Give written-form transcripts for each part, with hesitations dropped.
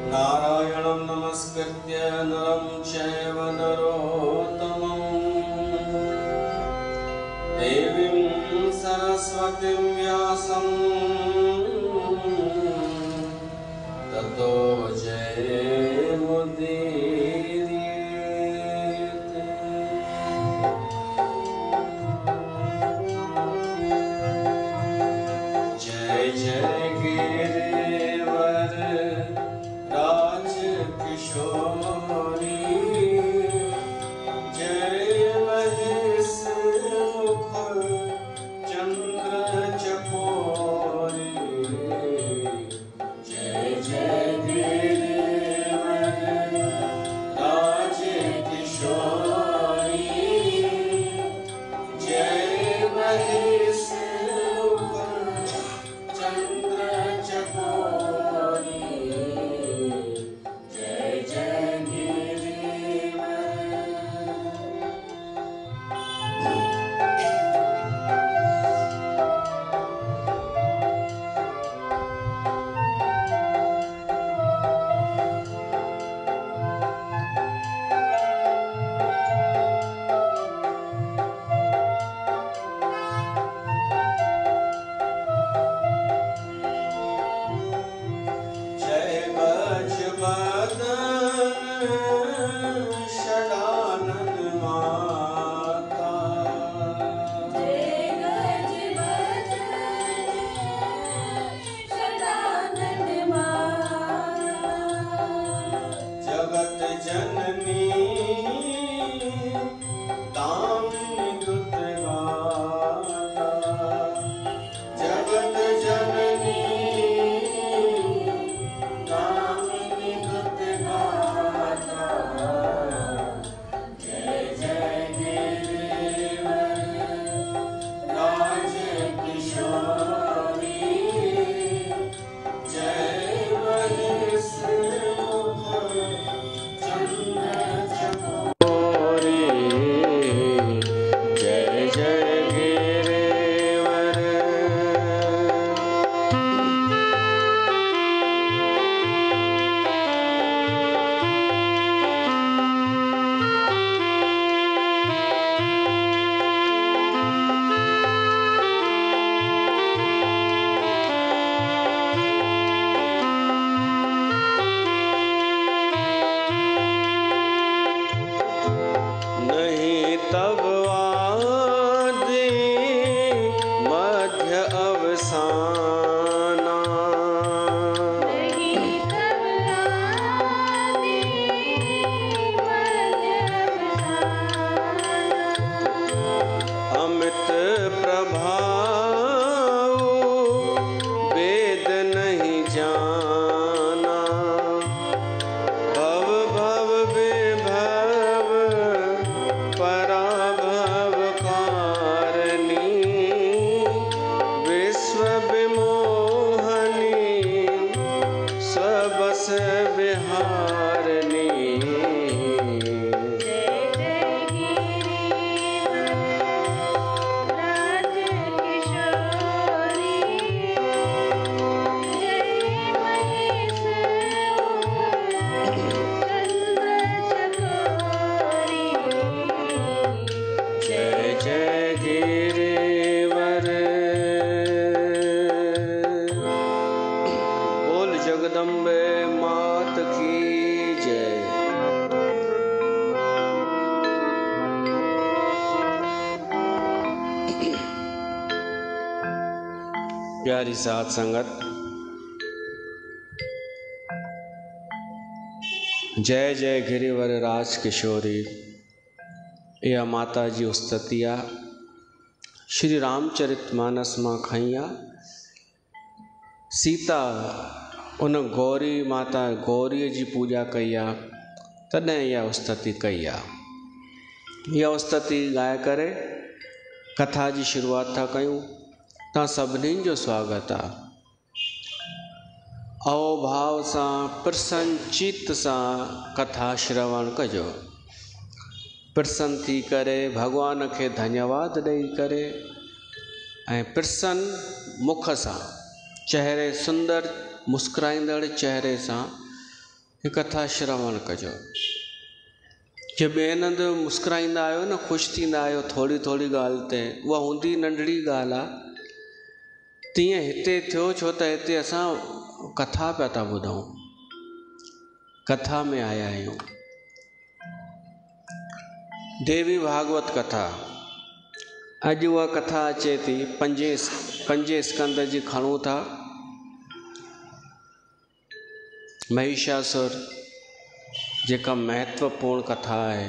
नारायणं नमस्कृत्य नरं चैव नरोत्तमं देवीं सरस्वतीं व्यासं ततो जयमुदीरयेत्। जय जय गिरिवर राजकिशोरी, जय महेश मुख चंद्र चकोरी, जय जय गिरिवर राजकिशोरी, जय महेश मुख चंद्र चकोरी, जय जय गिरिवर। जय गजबदन षडानन माता, जय गजबदन षडानन माता, जगत जननी दामिनी दुर्गाता, जगत जननी दामिनी दुर्गाता, जय जय गिरिवर राजकिशोरी, जय महेश मुख चंद्र चकोरी, जय जय गिरिवर। नहीं तब आदि मध्य अवसाना, नहीं तब आदि मध्य अवसाना, अमित प्रभाव वेद नहीं जाना, भव भव विभव पराभव कारिणी, विश्व विमोहनी स्वबस विहारिणी, जय जय गिरिवर राजकिशोरी, जय महेश मुख चंद्र चकोरी, जय जय गिरिवर। बोल जगदम्बे मात की जय। प्यारी साथ संगत, जय जय गिरिवर राज किशोरी, यह माता जी उस्ततिया श्री रामचरितमानस मां खईया। सीता उन गौरी माता गौरी जी पूजा कई आहे, तॾहिं इहा उस्तति कई आहे। इहा उस्तति ॻाए करे कथा जी शुरूआत था कयूं। तव्हां सभिनीनि जो स्वागत आहे। अहोभाव सां प्रसन्न चित सां कथा श्रवण कजो। प्रसन्न थी करे भगवान खे धन्यवाद ॾेई करे ऐं प्रसन्न मुख सां चेहरे सुंदर मुस्कुराईंदड़ चेहरे सां ही कथा श्रवण कजो। जे ॿियनि हंधि मुस्कुराईंदा आहियो न, ख़ुशि थींदा आहियो थोरी थोरी ॻाल्हि ते, उहा हूंदी नंढड़ी ॻाल्हि आहे, तीअं हिते थियो। छो त हिते असां कथा पिया था ॿुधूं, कथा में आया आहियूं। देवी भागवत कथा, अॼु उहा कथा अचे थी। पंजे स्कंद जी खणूं था। महिषासुर जेका महत्वपूर्ण कथा आहे,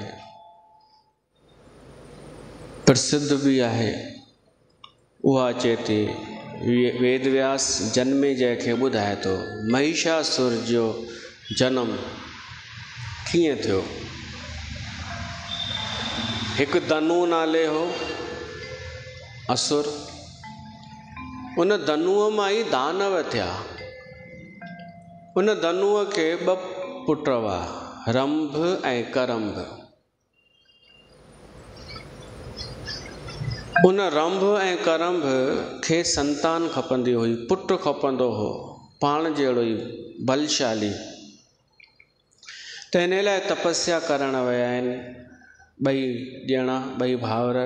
प्रसिद्ध भी आहे, उहा अचे थी। वेदव्यास जन्मेजय खे ॿुधाए थो महिषासुर जो जनम कीअं थियो। हिकु धनु नाले हो असुर, उन धनुअ मां ई दानव थिया। उन धनुअ खे ॿ पुट हुआ, रंभ ऐं करंभ। उन रंभ ऐं करंभ खे संतान खपंदी हुई, पुट खपंदो हो पाण जहिड़ो ई बलशाली। त इन लाइ तपस्या करण विया आहिनि ॿई ॼणा, ॿई भाउर।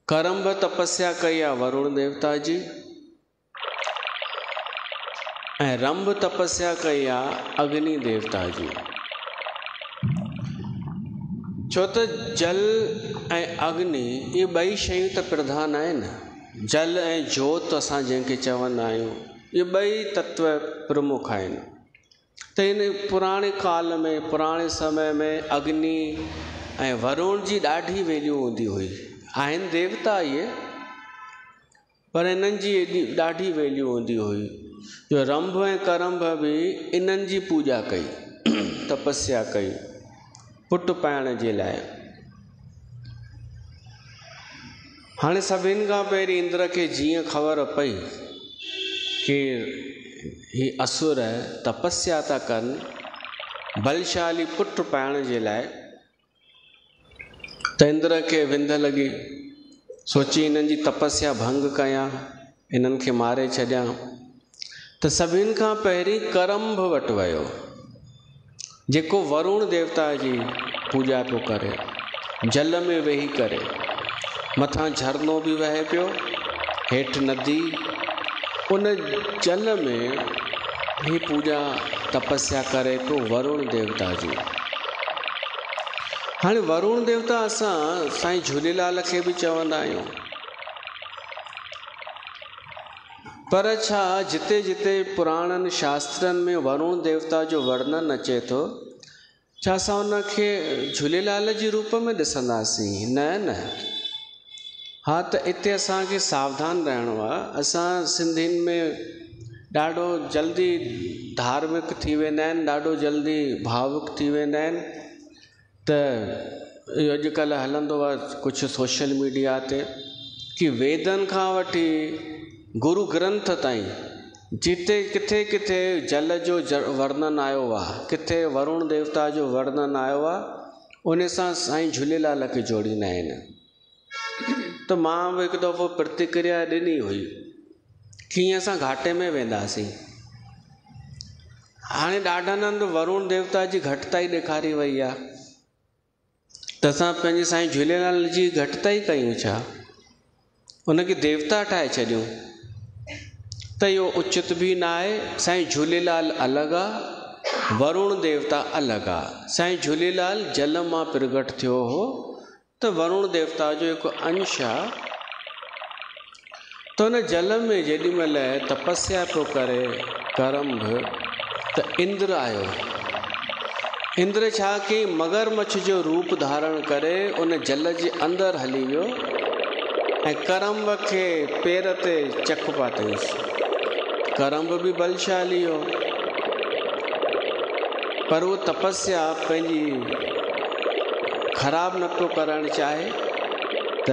करंभ तपस्या कई आहे वरुण देवता जी, ऐं रंभ तपस्या कई आहे अग्नि देवता जी। छो त जल ऐं अग्नि इहे ॿई शयूं त प्रधान आहिनि। जल ऐं जोत असां जंहिंखे चवंदा आहियूं, इहे ॿई तत्व प्रमुख आहिनि। त इन पुराणे काल में, पुराणे समय में अग्नि ऐं वरुण जी ॾाढी वैल्यू हूंदी हुई। आहिनि देवता इहे, पर इन्हनि जी एॾी ॾाढी वैल्यू हूंदी हुई जो रंभ ऐं करंभ बि इन्हनि जी पूॼा कई, तपस्या कई पुट पाइण जे लाइ। हाणे सभिनि खां पहिरीं इंद्र खे जीअं ख़बर पई कि ही असुर तपस्या था कनि बलशाली पुट पाइण जे लाइ, त इंद्र खे विंध लॻी। सोची इन्हनि जी तपस्या भंग कयां, इन्हनि खे मारे छॾियां। त सभिनि खां पहिरीं करंभ वटि वियो, जेको वरुण देवता जी पूॼा पियो करे, जल में वेही करे। मथां झरनो बि वहे पियो, हेठि नदी, उन जल में ही पूॼा तपस्या करे पियो वरुण देवता जी। हाणे वरुण देवता असां साईं झूलेलाल खे बि चवंदा आहियूं, पर छा जिते जिते पुराणनि शास्त्रनि में वरुण देवता जो वर्णन अचे थो, छा असां उनखे झूलेलाल जी रूप में ॾिसंदासीं? न न। हा, त हिते असांखे सावधान रहणो आहे। असां सिंधियुनि में ॾाढो जल्दी धार्मिक थी वेंदा आहिनि, ॾाढो जल्दी भावुक थी वेंदा आहिनि। त इहो अॼुकल्ह हलंदो आहे कुझु सोशल मीडिया ते कि वेदनि खां वठी गुरु ग्रंथ ताईं जिते किथे किथे जल जो वर्णन आयो आहे, किथे वरुण देवता जो वर्णन आयो आहे, उन सां साईं झूलेलाल खे जोड़ींदा आहिनि। त मां बि हिकु दफ़ो प्रतिक्रिया ॾिनी हुई कि ईअं असां घाटे में वेंदासीं। हाणे ॾाढनि हंधि वरुण देवता जी घटिताई ॾेखारी वई आहे, त असां पंहिंजे साईं झूलेलाल जी घटिताई कयूं छा? उनखे देवता ठाहे छॾियूं? त इहो उचित बि न आहे। साईं झूलेलाल अलॻि आहे, वरुण देवता अलॻि आहे। साईं झूलेलाल जल मां प्रगट थियो हो, त वरुण देवता जो हिकु अंश आहे। त उन जल में जेॾी महिल तपस्या पियो करे करंभ, त इंद्र आयो। इंद्र छा कई, मगरमच्छ जो रूप धारण करे उन जल जे अंदरि हली वियो ऐं करंभ खे पेर ते चक पातईंसि। करंभ बि बलशाली हो, पर उहो तपस्या पंहिंजी ख़राब न पियो करणु चाहे, त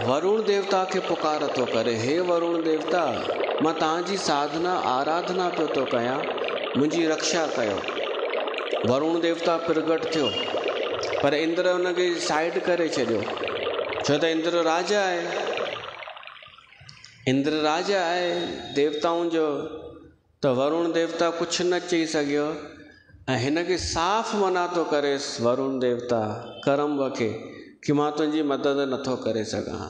वरुण देवता खे पुकार थो करे, हे वरुण देवता, मां तव्हांजी साधना आराधना पियो थो कयां, मुंहिंजी रक्षा कयो। वरुण देवता प्रगट थियो, पर इंद्र उनखे साइड करे छॾियो, छो त इंद्र राजा आहे। इंद्र राजा आहे देवताउनि जो, त वरुण देवता कुझु न चई सघियो ऐं हिन खे साफ़ मना थो करेसि वरुण देवता करम्ब खे कि मां तुंहिंजी मदद नथो करे सघां।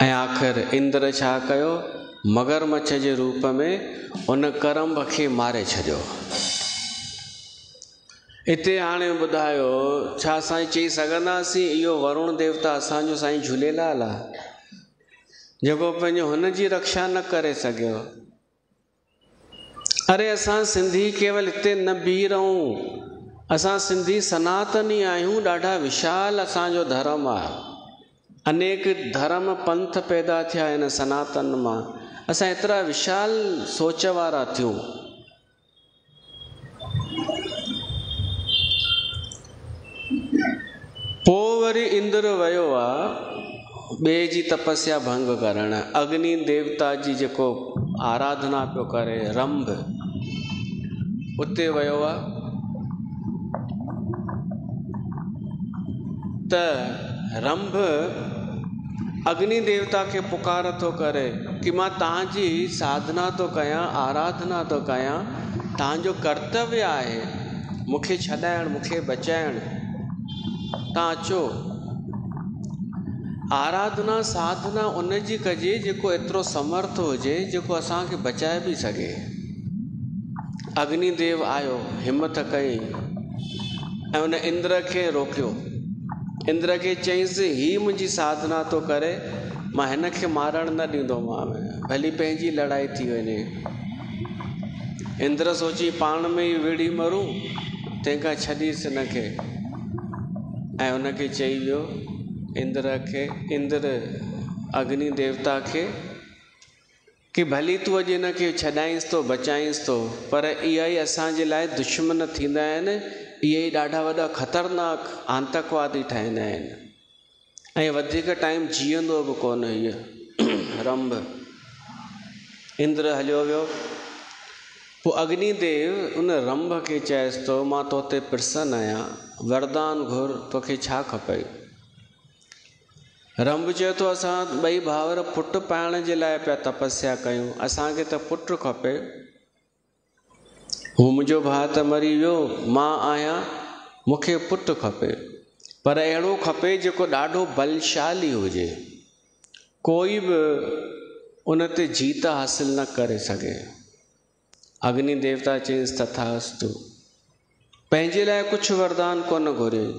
ऐं आख़िर इंद्र छा कयो, मगरमच्छ जे रूप में उन करम्ब खे मारे छॾियो। हिते हाणे ॿुधायो, छा असां चई सघंदासीं इहो वरुण देवता असांजो साईं झूलेलाल आहे जेको पंहिंजो हुन जी रक्षा न करे सघियो? अरे असां सिंधी केवल हिते न बीह रहूं, असां सिंधी सनातनी आहियूं, ॾाढा विशाल असांजो धर्म आहे, अनेक धर्म पंथ पैदा थिया आहिनि सनातन मां, असां एतिरा विशाल सोच वारा थियूं। पोइ वरी इंद्र वियो आहे ॿिए जी तपस्या भंग करण, अग्नि देवता जी जेको आराधना पियो करे रंभ, उते वियो आहे त रंभ अग्नि देवता खे पुकार थो करे कि मां तव्हांजी साधना थो कयां, आराधना थो कयां, तव्हांजो कर्तव्य आहे मूंखे छॾाइण, मूंखे बचाइण, तव्हां अचो। आराधना साधना उन जी कजे जेको एतिरो समर्थ हुजे, जेको असांखे बचाए बि सघे। अग्निदेव आयो, हिम्मत कई ऐं उन इंद्र खे रोकियो। इंद्र खे चईंसि ही मुंहिंजी साधना थो करे, मां हिन खे मारण न ॾींदोमांव, भली पंहिंजी लड़ाई थी वञे। इंद्र सोची पाण में ई विड़ी मरूं, तंहिंखां छॾीसि हिन खे। ऐं उनखे चई वियो इंद्र अग्नि देवता खे कि भली तूं अॼु हिन खे छॾाईंसि थो, बचाईंसि थो, पर इहा ई असांजे लाइ दुश्मन थींदा आहिनि, इहे ई ॾाढा वॾा ख़तरनाक आतंकवादी ठहींदा आहिनि ऐं वधीक टाइम जीअंदो बि कोन इहो रंभ। इंद्र हलियो वियो। पोइ अग्निदेव उन रंभ खे चएसि थो, मां तो ते प्रसन्न आहियां, वरदान घुर, तोखे छा खपे? रंभ चए थो, असां ॿई भाउर पुटु पाइण जे लाइ पिया तपस्या कयूं, असांखे त पुटु खपे। हू मुंहिंजो भाउ त मरी वियो, मां आहियां, मूंखे पुटु खपे, पर अहिड़ो खपे जेको ॾाढो बलशाली हुजे, कोई बि उन ते जीत हासिल न करे सघे। अग्नि देवता चईंसि तथास्तु। पंहिंजे लाइ कुझु वरदान कोन घुरियईं,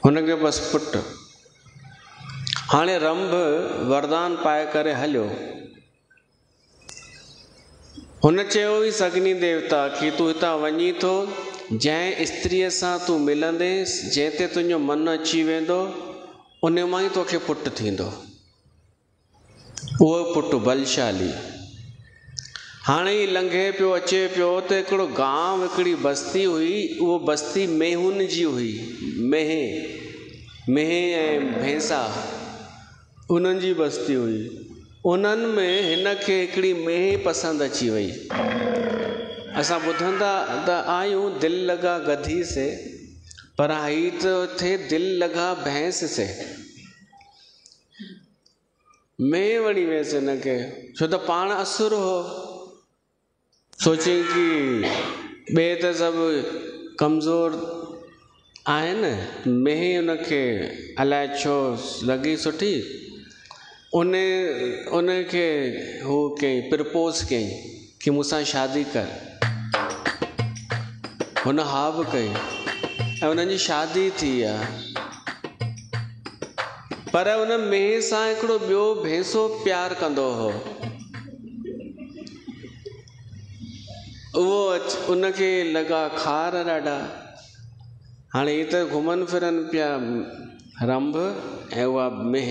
हुनखे बसि पुटु। हाणे रंभ वरदान पाए करे हलियो। हुन चयो हुईसि अग्नि देवता कि तूं हितां वञी थो, जंहिं स्त्रीअ सां तूं मिलंदेसि, जंहिं ते तुंहिंजो मनु अची वेंदो, उन मां ई तोखे पुटु थींदो, उहो पुटु बलशाली। हाणे ई लंघे पियो अचे पियो त हिकिड़ो गांव, हिकिड़ी बस्ती हुई, उहो बस्ती मेहुनि जी हुई, मेहे ऐं भैंसा, उन्हनि जी बस्ती हुई। उन्हनि में हिन खे हिकिड़ी मेह पसंदि अची वई। असां ॿुधंदा त आहियूं दिलि लॻा गधी से, पर हीअ त थिए दिलि लॻा भैंस से। मेह वणी वियसि हिन खे, छो त पाण असुर हो। सोचियईं कि ॿिए त सभु कमज़ोर आहिनि, मेह हुनखे अलाए छो लॻी सुठी। उन खे हू कयईं, प्रपोज़ कयईं कि मूंसां शादी कर। हुन हा बि कई ऐं उन्हनि जी शादी थी आहे। पर उन मेह सां हिकिड़ो ॿियो भैंसो प्यारु कंदो हो, उहो उनखे लॻा खार ॾाढा। हाणे हीअ त घुमनि फिरनि पिया रंभ ऐं उहा मेह,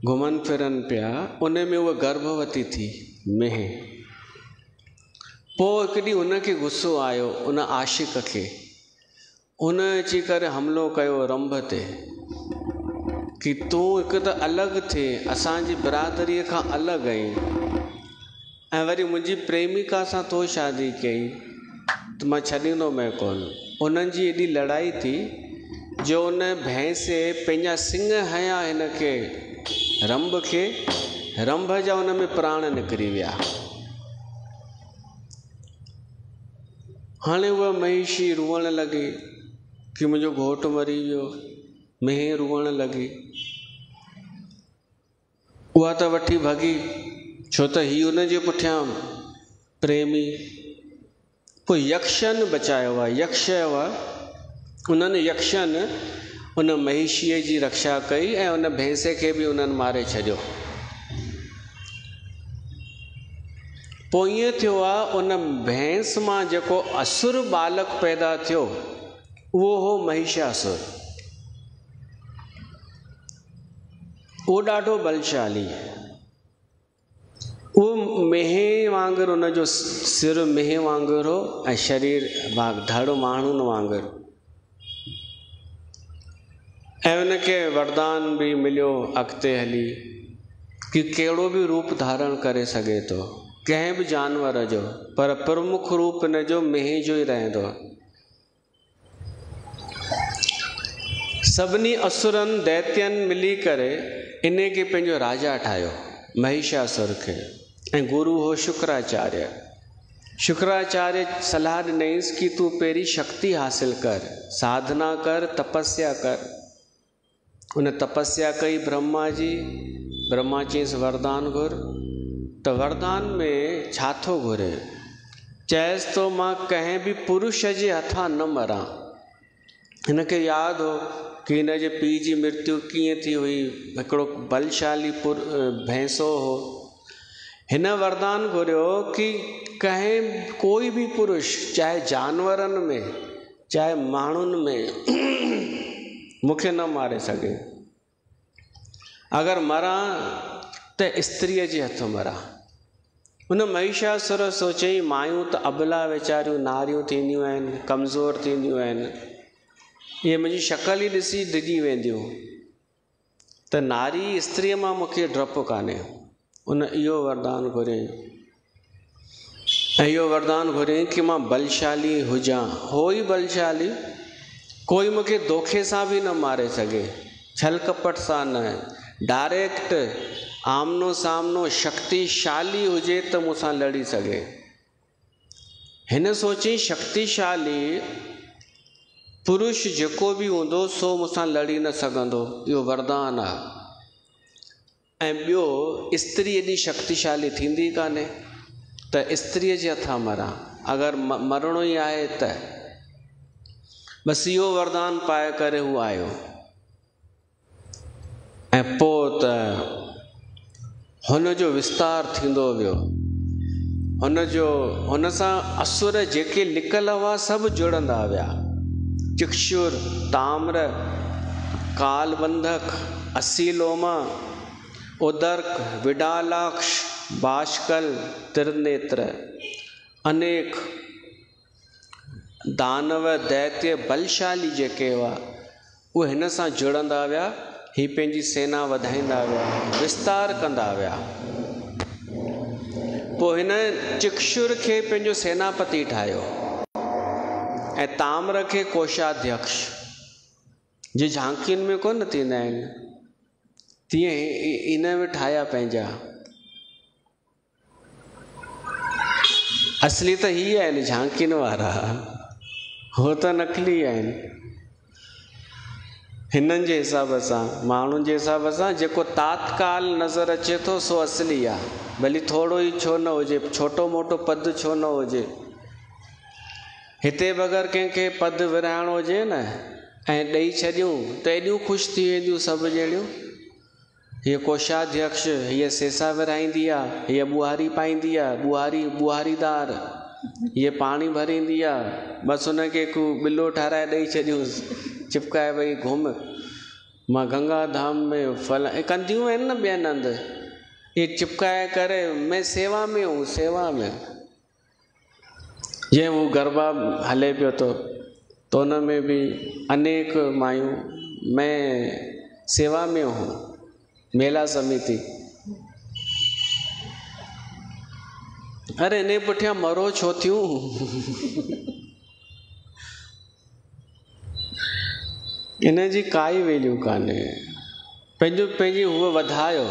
घुमनि फिरनि पिया, उन में उहा गर्भवती थी मेह। पोइ हिकु ॾींहुं उनखे गुस्सो आयो, उन आशिक़ खे। उन अची करे हमिलो कयो रंभ ते कि तूं हिकु त अलॻि थिए, असांजी बिरादरीअ खां अलॻि आहीं, ऐं वरी मुंहिंजी प्रेमिका सां तो शादी कई त मां छॾींदोमांइ कोन। उन्हनि जी एॾी लड़ाई थी जो उन भैंसे पंहिंजा सिंग हयां हिन खे रंभ जा उन में प्राण निकिरी विया। हाणे उहा महिषी रुअण लॻी कि मुंहिंजो घोटु मरी वियो। मेंहिं रुअण लॻी। उहा त वठी भॻी, छो त हीउ उन जे पुठियां प्रेमी। पोइ यक्षनि बचायो आहे। यक्ष हुआ, उन्हनि यक्षनि उन महिषीअ जी रक्षा कई ऐं उन भैंसे खे बि उन्हनि मारे छॾियो। पोइ ईअं थियो आहे, उन भैंस मां जेको असुर बालक पैदा थियो उहो हो महिषासुर। उहो ॾाढो बलशाली, उहो मेंहिं वांगुरु, उनजो सिर मेंहिं वांगुरु हो ऐं शरीर धड़ माण्हुनि वांगुरु। ऐं उनखे वरदान बि मिलियो अॻिते हली कि कहिड़ो बि रूप धारण करे सघे थो, कंहिं बि जानवर जो, पर प्रमुख रूप हिनजो मेंहिं जो ई रहंदो। सभिनी असुरनि दैत्यनि मिली करे इन खे पंहिंजो राजा ठाहियो, महिषासुर खे। ऐं गुरु हो शुक्राचार्य। शुक्राचार्य सलाह ॾिनईंसि कि तूं पहिरीं शक्ति हासिल कर, साधना कर, तपस्या कर। उन तपस्या कई ब्रह्मा जी। ब्रह्मा चयईंसि वरदान घुर। त वरदान में छा थो घुरे? चएसि तो मां कंहिं बि पुरुष जे हथां न मरां। हिनखे यादि हो कि हिन जे पीउ जी मृत्यु कीअं थी हुई। हिकिड़ो बलशाली भैंसो हो। हिन वरदान घुरियो कि कोई भी पुरुष, चाहे जानवरनि में चाहे माण्हुनि में, मूंखे न मारे सघे। अगरि मरां त स्त्रीअ जे हथ मरां। उन महिषासुर सोचई मायूं त अबला वीचारियूं नारियूं थींदियूं आहिनि, कमज़ोर थींदियूं आहिनि, इहे मुंहिंजी शक्ल ई ॾिसी डिॼी वेंदियूं, त नारी स्त्रीअ मां मूंखे डपु कान्हे। उन इहो वरदान घुरियईं। ऐं इहो वरदान घुरियईं कि मां बलशाली हुजां। हो ई बलशाली, कोई मूंखे धोखे सां बि न मारे सघे, छल कपट सां न, डायरेक्ट आमनो सामनो शक्तिशाली हुजे त मूंसां लड़ी सघे। हिन सोची शक्तिशाली पुरुष जेको बि हूंदो सो मूंसां लड़ी न सघंदो, इहो वरदान आहे। ऐं ॿियो, स्त्री एॾी शक्तिशाली थींदी कान्हे त स्त्रीअ जे हथां मरां। अगरि मरणो ई आहे त बसि इहो वरदान पाए करे हू आयो। ऐं पोइ त हुन जो विस्तार थींदो वियो। हुन सां असुर जेके लिकल हुआ सभु जुड़ंदा विया। चिक्षुर, ताम्र, कालबंधक, असीलोमा, उदर्क, विडालाक्ष, बाष्कल, त्रिनेत्र, अनेक दानव, दैत्य, बलशाली जेके हुआ उहे हिन सां जुड़ंदा विया। ही पंहिंजी सेना वधाईंदा विया, विस्तार कंदा विया। पोइ हिन चिक्षुर खे पंहिंजो सेनापति ठाहियो ऐं ताम्र खे कोषाध्यक्ष। जे झांकियुनि में कोन थींदा आहिनि, तीअं इन में ठाहिया पंहिंजा। असली त ही आहिनि झांकियुनि वारा, हो त नकली आहिनि। हिननि जे हिसाब सां, माण्हुनि जे हिसाब सां जेको तात्काल नज़र अचे थो सो असली आहे, भली थोरो ई छो न हुजे, छोटो मोटो पद छो न हुजे। हिते बग़ैर कंहिंखे पद विराइणो हुजे न ऐं ॾेई छॾियूं त एॾियूं ख़ुशि थी वेंदियूं सभु ॼणियूं। हीअ कोषाध्यक्ष, हीअ सेसा विराईंदी आहे, हीअ ॿुहारी पाईंदी आहे, ॿुहारीदार, हीअ पाणी भरींदी आहे। बसि हुनखे हिकु बिलो ठाराए ॾेई छॾियूंसि, चिपकाए भई घुम, मां गंगा धाम में फल कंदियूं आहिनि न ॿियनि हंधि, इहे चिपकाए करे मैं सेवा में हूँ, सेवा में। जीअं हू गरबा हले पियो थो त उन में बि अनेक मायूं मैं सेवा में हूँ, मेला समिति। अरे इन पुठियां मरो छो थियूं? इन जी काई वैल्यू कान्हे। पंहिंजी हूअ वधायो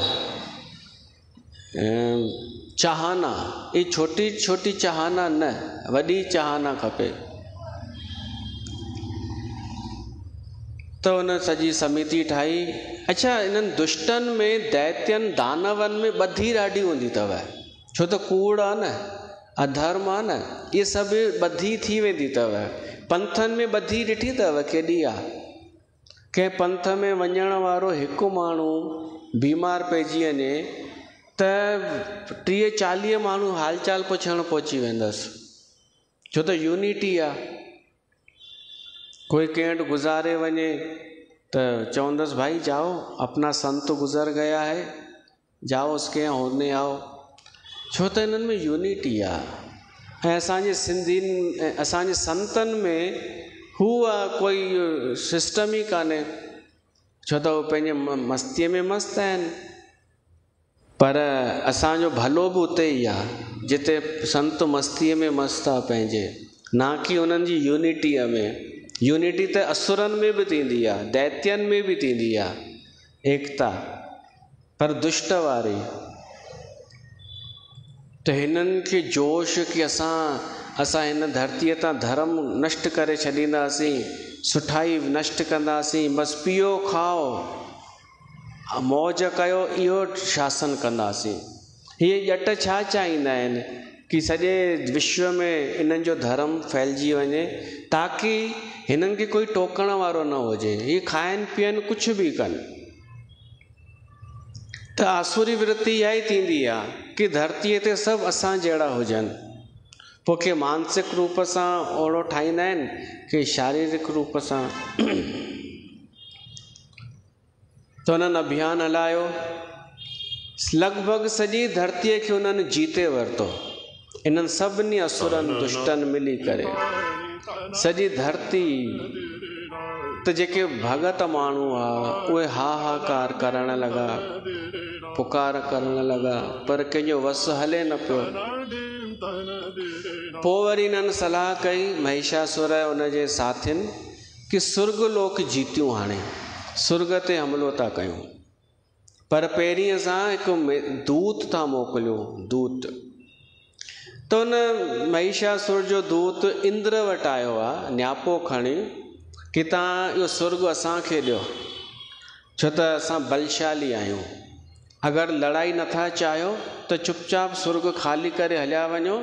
चाहना, ये छोटी छोटी चाहना न, वॾी चाहना खपे। तो उन सॼी समिति ठाही। अच्छा, इन्हनि दुष्टनि में, दैत्यनि, दानवनि में ॿधी ॾाढी हूंदी अथव, छो त कूड़ आहे न, अधर्म आहे न, इहे सभु ॿधी थी वेंदी अथव। पंथनि में ॿधी ॾिठी अथव केॾी आहे। कंहिं पंथ में वञण वारो हिकु माण्हू बीमार पइजी वञे त 30-40 माण्हू हालचाल पुछणु पहुची वेंदसि, छो त यूनिटी आहे। कोई कंहिं वटि गुज़ारे वञे तो चवंदसि भाई जाओ, अपना संत गुज़र गया है, जाओ उसके यहाँ होने आओ, छो त इन्हनि में यूनिटी आहे। ऐं असांजे सिंधियुनि, असांजे संतनि में हूअ कोई सिस्टम ई कान्हे, छो त उहे पंहिंजे मस्तीअ में मस्तु आहिनि। पर असांजो भलो बि उते ई आहे जिते संत मस्तीअ में मस्तु आहे पंहिंजे, ना कि उन्हनि जी यूनिटीअ में। यूनिटी त असुरनि में बि थींदी आहे, दैत्यनि में बि थींदी आहे एकता, पर दुष्ट वारी। त हिननि खे जोश कि असां हिन धरतीअ तां धर्म नष्ट करे छॾींदासीं, सुठाई नष्ट कंदासीं, बसि पीओ खाओ मौज कयो, इहो शासन कंदासीं। इहे ॼट छा चाहींदा आहिनि कि सॼे विश्व में इन्हनि जो धर्म फैलिजी वञे, ताकि हिननि खे कोई टोकण वारो न हुजे, हीअ खाइनि पीअनि कुझु बि कनि। त आसुरी वृत्ति इहा ई थींदी आहे कि धरतीअ ते सभु असां जहिड़ा हुजनि। पोइ के मानसिक रूप सां ओहिड़ो ठाहींदा आहिनि कि शारीरिक रूप सां। त उन्हनि अभियान हलायो, लॻभॻि सॼी धरतीअ खे उन्हनि जीते वरितो। इन्हनि सभिनी असुरनि दुष्टनि मिली करे सॼी धरती, त जेके भगत माण्हू हुआ उहे हाहाकार करण लॻा, पुकार करण लॻा, पर कंहिंजो वस हले न पियो। पोइ वरी इन्हनि सलाह कई महिषासुर ऐं उनजे साथियुनि कि सुर्ग लोक जीतियूं, हाणे सुर्ग ते हमिलो था कयूं, पर पहिरीं असां हिकु दूत था मोकिलियूं, दूत। त उन महिषासुर जो दूत इंद्र वटि आयो आहे न्यापो खणी कि तव्हां इहो सुर्ग असांखे ॾियो, छो त असां बलशाली आहियूं। अगरि लड़ाई नथा चाहियो त चुपचाप सुर्ग ख़ाली करे हलिया वञो,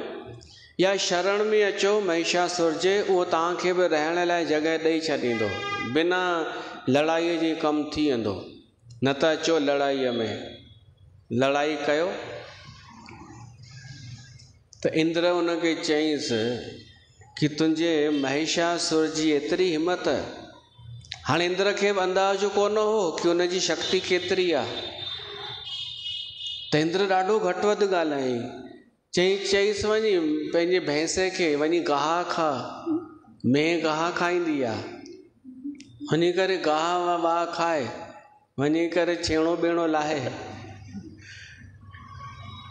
या शरण में अचो महिषासुर जे, उहो तव्हांखे बि रहण लाइ जॻह ॾेई छॾींदो, बिना लड़ाईअ जी कमु थी वेंदो। न त अचो लड़ाईअ में, लड़ाई कयो। त इंद्र उनखे चईंसि कि तुंहिंजे महिषासुर जी एतिरी हिम्मत। हाणे इंद्र खे बि अंदाज़ो कोन हो कि उनजी शक्ति केतिरी आहे। त इंद्र ॾाढो घटि वधि ॻाल्हायईं, चईसि वञी पंहिंजे भैंसे खे वञी गाह खा, मेंह गाह खाईंदी आहे, वञी करे गाह वाह खाए, वञी करे छेणो ॿेणो लाहे,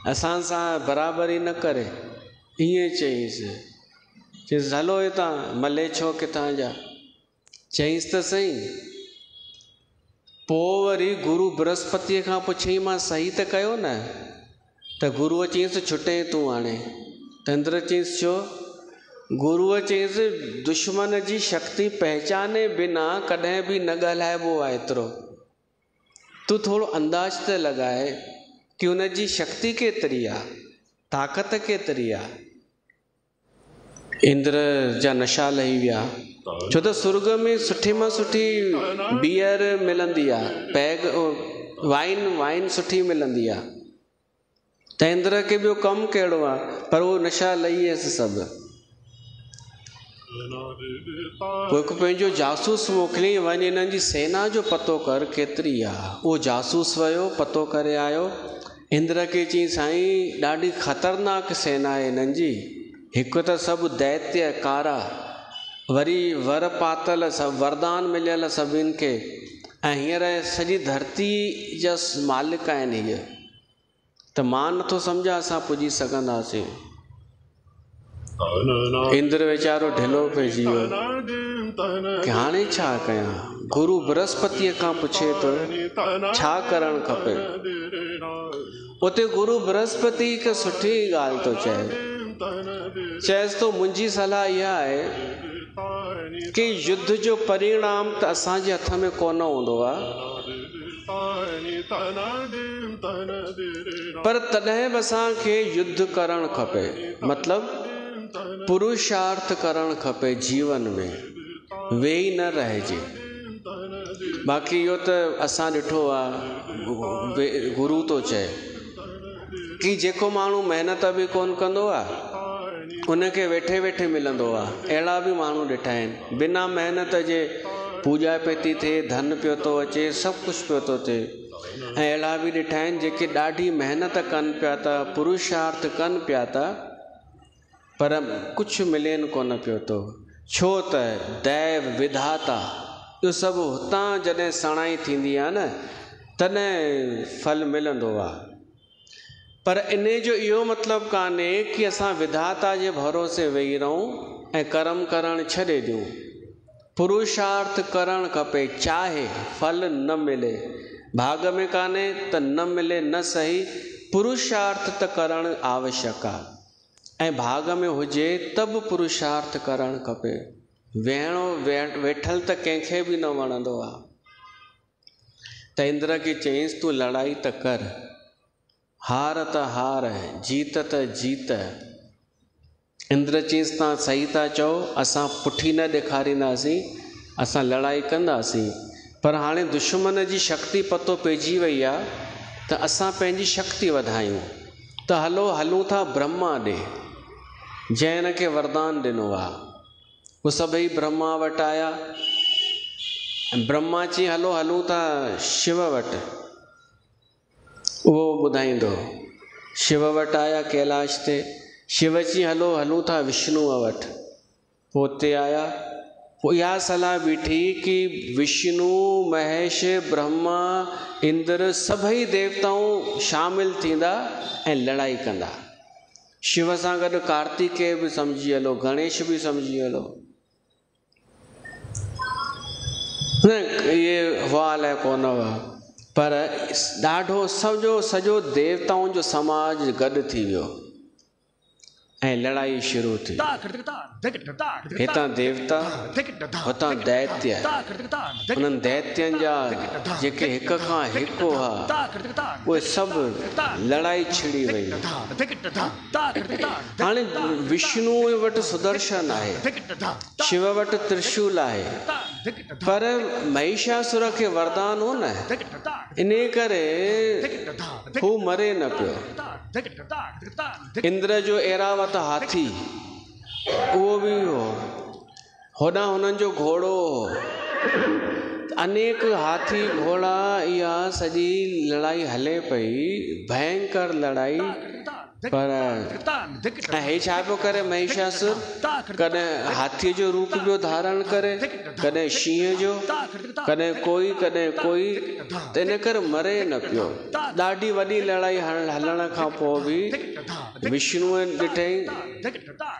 असां सां बराबरी न करे, ईअं चईसि हलो हितां मले छो किथां जा, चईसि त सही। पोइ वरी गुरु बृहस्पतिअ खां पुछईं मां सही त कयो न? त गुरुअ चईंसि छुटे तूं हाणे। त इंद्र चईंसि छो? गुरुअ चईंसि दुश्मन जी शक्ति पहचाने बिना कॾहिं बि न ॻाल्हाइबो आहे एतिरो, तूं थोरो अंदाज़ त लॻाए कि उन जी शक्ति केतिरी आहे, ताक़त केतिरी आहे। इंद्र जा नशा लही विया, छो त सुर्ग में सुठी मां सुठी बियर मिलंदी आहे, पैग वाइन सुठी मिलंदी आहे। त इंद्र खे ॿियो कमु कहिड़ो आहे, पर उहो नशा लही वियसि सभु। पोइ हिकु पंहिंजो जासूस मोकिलियईं, वञी हिननि जी सेना जो पतो कर केतिरी आहे। उहो जासूस वियो, पतो करे आयो। इंद्र खे चई साईं ॾाढी ख़तरनाक सेना आहे हिननि जी, हिकु त सभु दैत्य कारा, वरी वर पातल, सभु वरदान मिलियल सभिनि खे, ऐं हींअर सॼी धरती जा मालिक आहिनि हीअ। त मां नथो सम्झां असां पुॼी सघंदासीं। इंद्र वीचारो ढिलो पइजी वियो कि हाणे छा कयां, गुरु बृहस्पतिअ खां पुछे थो छा करणु खपे। उते गुरु बृहस्पति हिकु सुठी ॻाल्हि थो चएसि थो मुंहिंजी सलाह इहा आहे कि युद्ध जो परिणाम त असांजे हथ में कोन हूंदो आहे, पर तॾहिं बि असांखे युद्ध करणु खपे, मतिलबु पुरुषार्थ करणु खपे जीवन में, वेही न रहिजे। बाक़ी इहो त असां ॾिठो आहे गुरु थो चए कि जेको माण्हू महिनत बि कोन कंदो आहे उनखे वेठे वेठे मिलंदो आहे। अहिड़ा बि माण्हू ॾिठा आहिनि, बिना महिनत जे पूॼा पई थी थिए, धन पियो थो अचे, सभु कुझु पियो थो थिए। ऐं अहिड़ा बि ॾिठा आहिनि जेके ॾाढी महिनत कनि पिया था, पुरुषार्थ कनि पिया था, पर कुझु मिलेनि कोन पियो थो। छो त दैव विधाता इहो सभु हुतां जॾहिं सणाई थींदी आहे न तॾहिं फल मिलंदो आहे। पर इन जो इहो मतिलबु कान्हे कि असां विधाता जे भरोसे वेही रहूं ऐं कर्म करणु छॾे ॾियूं। पुरुषार्थ करणु खपे, चाहे फल न मिले, भाग में कान्हे त न मिले न सही, पुरुषार्थ त करणु आवश्यक आहे। ऐं भाग में हुजे त बि पुरुषार्थ करणु खपे। वेहणो वेठल त कंहिंखे बि न वणंदो आहे। त इंद्र खे चयईंसि तूं लड़ाई त कर, हार त हार, जीत त जीत। इंद्र चयईंसि तव्हां सही था चओ, असां पुठी न ॾेखारींदासीं, असां लड़ाई कंदासीं, पर हाणे दुश्मन जी शक्ति पतो पइजी वई आहे त असां पंहिंजी शक्ति वधायूं। त हलूं था ब्रह्मा ॾे, जंहिं हिन खे वरदान ॾिनो आहे। उहे सभई ब्रह्मा वटि आया। ब्रह्मा चई हलूं था शिव वटि, उहो ॿुधाईंदो। शिव वटि आया कैलाश ते। शिव चई हलूं था विष्णुअ वटि। पोइ उते आया। पोइ इहा सलाह बीठी कि विष्णु महेश ब्रह्मा इंद्र सभई देवताऊं शामिल थींदा ऐं लड़ाई कंदा। शिव सां गॾु कार्तिकेय बि सम्झी हलो, गणेश बि सम्झी हलो। न इहे हुआ अलाए कोन हुआ, पर ॾाढो सॼो देवताउनि जो समाज गॾु थी वियो ऐं लड़ाई शुरू थी। हितां देवता, हुतां दैत्य। उन्हनि दैत्यनि जा जेके हिक खां हिकु हुआ, उहे सभु लड़ाई छिड़ी वई। हाणे विष्णु वटि सुदर्शन आहे, शिव वटि त्रिशूल आहे, पर महिषासुर खे वरदान हो न, इन करे हू मरे न पियो। इंद्र जो ऐरावत हाथी उहो बि हो, होॾां हुननि जो घोड़ो हो, अनेक हाथी घोड़ा। इहा सॼी लड़ाई हले पई, भयंकर लड़ाई। पर ऐं हे छा पियो करे महिषासुर, कॾहिं हाथीअ जो रूप पियो धारण करे, कॾहिं शींहं जो, कॾहिं कोई त इन करे मरे न पियो। ॾाढी वॾी लड़ाई हलण खां पोइ बि विष्णुअ ॾिठई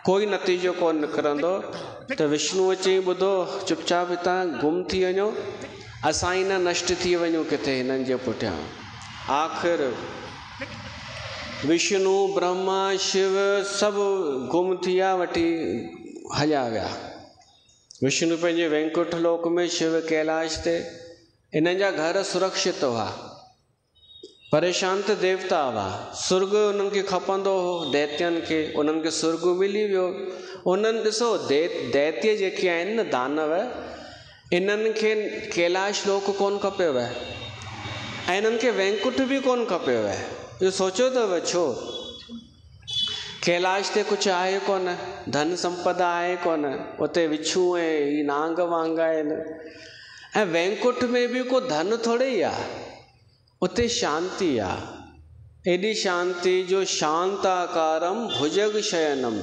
कोई नतीजो कोन निकिरंदो, त विष्णुअ चई ॿुधो चुपचाप हितां गुम थी वञो, असां ई न नष्ट थी वञूं किथे हिननि जे पुठियां। आख़िर विष्णु ब्रह्मा शिव सभु गुम थी विया, वठी हलिया विया। विष्णु पंहिंजे वैकुंठ लोक में, शिव कैलाश ते। इन्हनि जा घर सुरक्षित हुआ। परेशान त देवता हुआ, स्वर्ग उन्हनि खे खपंदो हो, दैत्यनि खे, उन्हनि खे स्वर्ग मिली वियो। उन्हनि ॾिसो दैत्य जेके आहिनि न, दानव, इन्हनि खे कैलाश लोक कोन खपेव ऐं इन्हनि खे वैकुंठ बि कोन खपेव। इहो सोचियो अथव छो? कैलाश ते कुझु आहे कोन, धन संपदा आहे कोन, उते विछू ऐं नांग वांग आहिनि। ऐं वैकुंठ में बि को धन थोरे ई आहे, उते शांती आहे। एॾी शांति जो शांताकारम भुजग शयनम,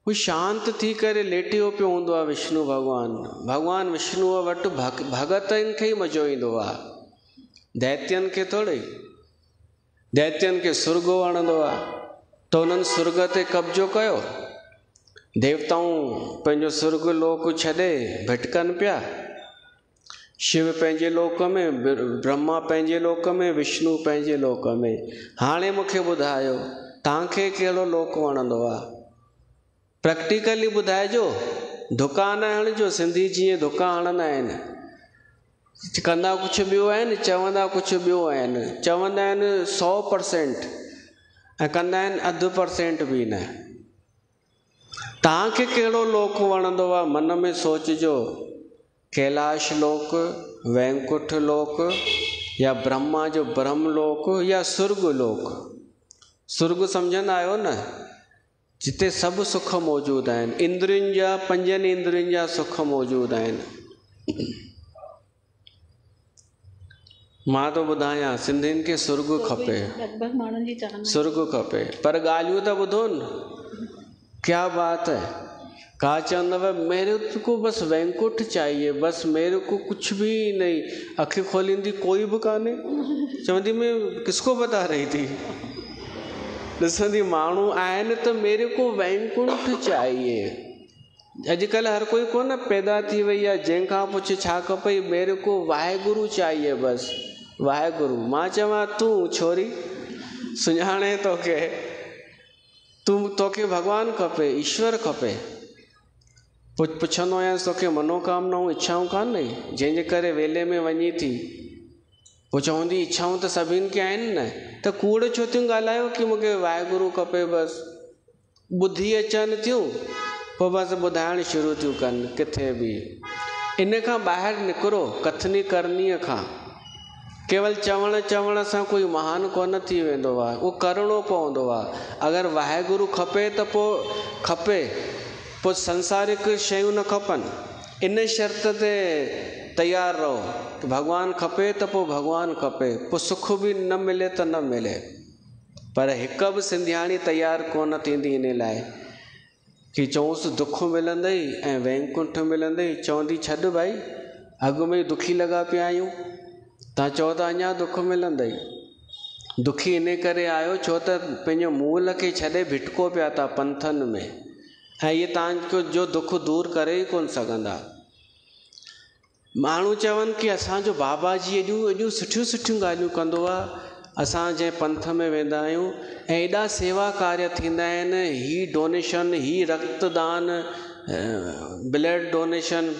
हू शांत थी करे लेटियो पियो हूंदो आहे विष्णु भॻवान विष्णुअ वटि भगतनि खे ई मज़ो ईंदो आहे, दैत्यनि खे थोरे। दैत्यनि खे सुर्ग वणंदो आहे, त उन्हनि सुर्ग ते कब्जो कयो। देवताऊं पंहिंजो सुर्ग लोक छॾे भिटकनि पिया। शिव पंहिंजे लोक में, ब्रह्मा पंहिंजे लोक में, विष्णु पंहिंजे लोक में। हाणे मूंखे ॿुधायो तव्हांखे कहिड़ो लोक वणंदो आहे? प्रैक्टिकली ॿुधाइजो। धुका न हणिजो। सिंधी जीअं धुका हणंदा आहिनि, कंदा कुझु ॿियो आहिनि, चवंदा कुझु ॿियो आहिनि। चवंदा आहिनि 100% ऐं कंदा आहिनि 0.5% बि न। तव्हांखे कहिड़ो लोक वणंदो आहे? मन में सोचिजो। कैलाश लोक, वैकुंठ लोक, या ब्रह्मा जो ब्रह्म लोक, या सुर्ग लोक। सुर्ग सम्झंदा आहियो न, जिते सभु सुख मौजूदु आहिनि। इंद्रियुनि जा, 5 इंद्रियुनि जा सुख मौजूदु आहिनि। मां तो ॿुधायां, सिंधियुनि खे सुर्ग खपे, लॻभॻि माण्हुनि जी चाहना। सुर्ग खपे, पर ॻाल्हियूं त ॿुधो न। क्या बात है। का चवंदव मेरे को बस वैकुंठ चाहिए, बस मेरे को कुछ भी नहीं। अखि खोलींदी कोई बि कान्हे। चवंदी मैं किसको बता रही थी। ॾिसंदी माण्हू आहिनि त मेरे को वैकुंठ चाहिए। अॼुकल्ह हर कोई कोन पैदा थी वई आहे, जंहिंखां पुछ छा खपई, मेरे को वाहेगुरु चाहिए, बस वाहेगुरु। मां चवां तूं छोरी सुञाणे तोखे, तोखे भॻवानु खपे, ईश्वर खपे। पुछंदो आहियां तोखे मनोकामनाऊं इच्छाऊं कान अथई, जंहिंजे करे वेले में वञी थी? पोइ चवंदी इच्छाऊं त सभिनि खे आहिनि न, त कूड़ छो थियूं ॻाल्हायो कि मूंखे वाहेगुरु खपे बस। ॿुधी अचनि थियूं, पोइ बसि ॿुधाइणु शुरू थियूं कनि किथे बि। इन खां ॿाहिरि निकिरो कथनी करणीअ खां। केवल चवण सां कोई महान कोन थी वेंदो आहे, उहो करिणो पवंदो आहे। अगरि वाहेगुरु खपे त पोइ खपे, पोइ संसारिक शयूं न खपनि। इन शर्त ते तयारु रहो। भॻवानु खपे त पोइ भॻवानु खपे, पोइ सुख बि न मिले त न मिले। पर हिकु बि सिंधियाणी तयारु कोन थींदी इन लाइ कि चऊंसि दुख मिलंदई ऐं वैकुंठ मिलंदई। चवंदी छॾ भाई, अॻु में ई दुखी लॻा पिया आहियूं, तव्हां चओ था अञा दुख मिलंदई। दुखी इन करे आहियो छो त पंहिंजो मूल खे छॾे भिटको पिया था पंथनि में, ऐं इहे तव्हांजो जो दुख दूरि करे ई कोन सघंदा। माण्हू चवनि कि असांजो बाबा जी एॾियूं सुठियूं सुठियूं ॻाल्हियूं कंदो आहे। असां जंहिं पंथ में वेंदा आहियूं ऐं एॾा सेवा कार्य थींदा आहिनि, ही डोनेशन, ही रक्तदान, ब्लड डोनेशन।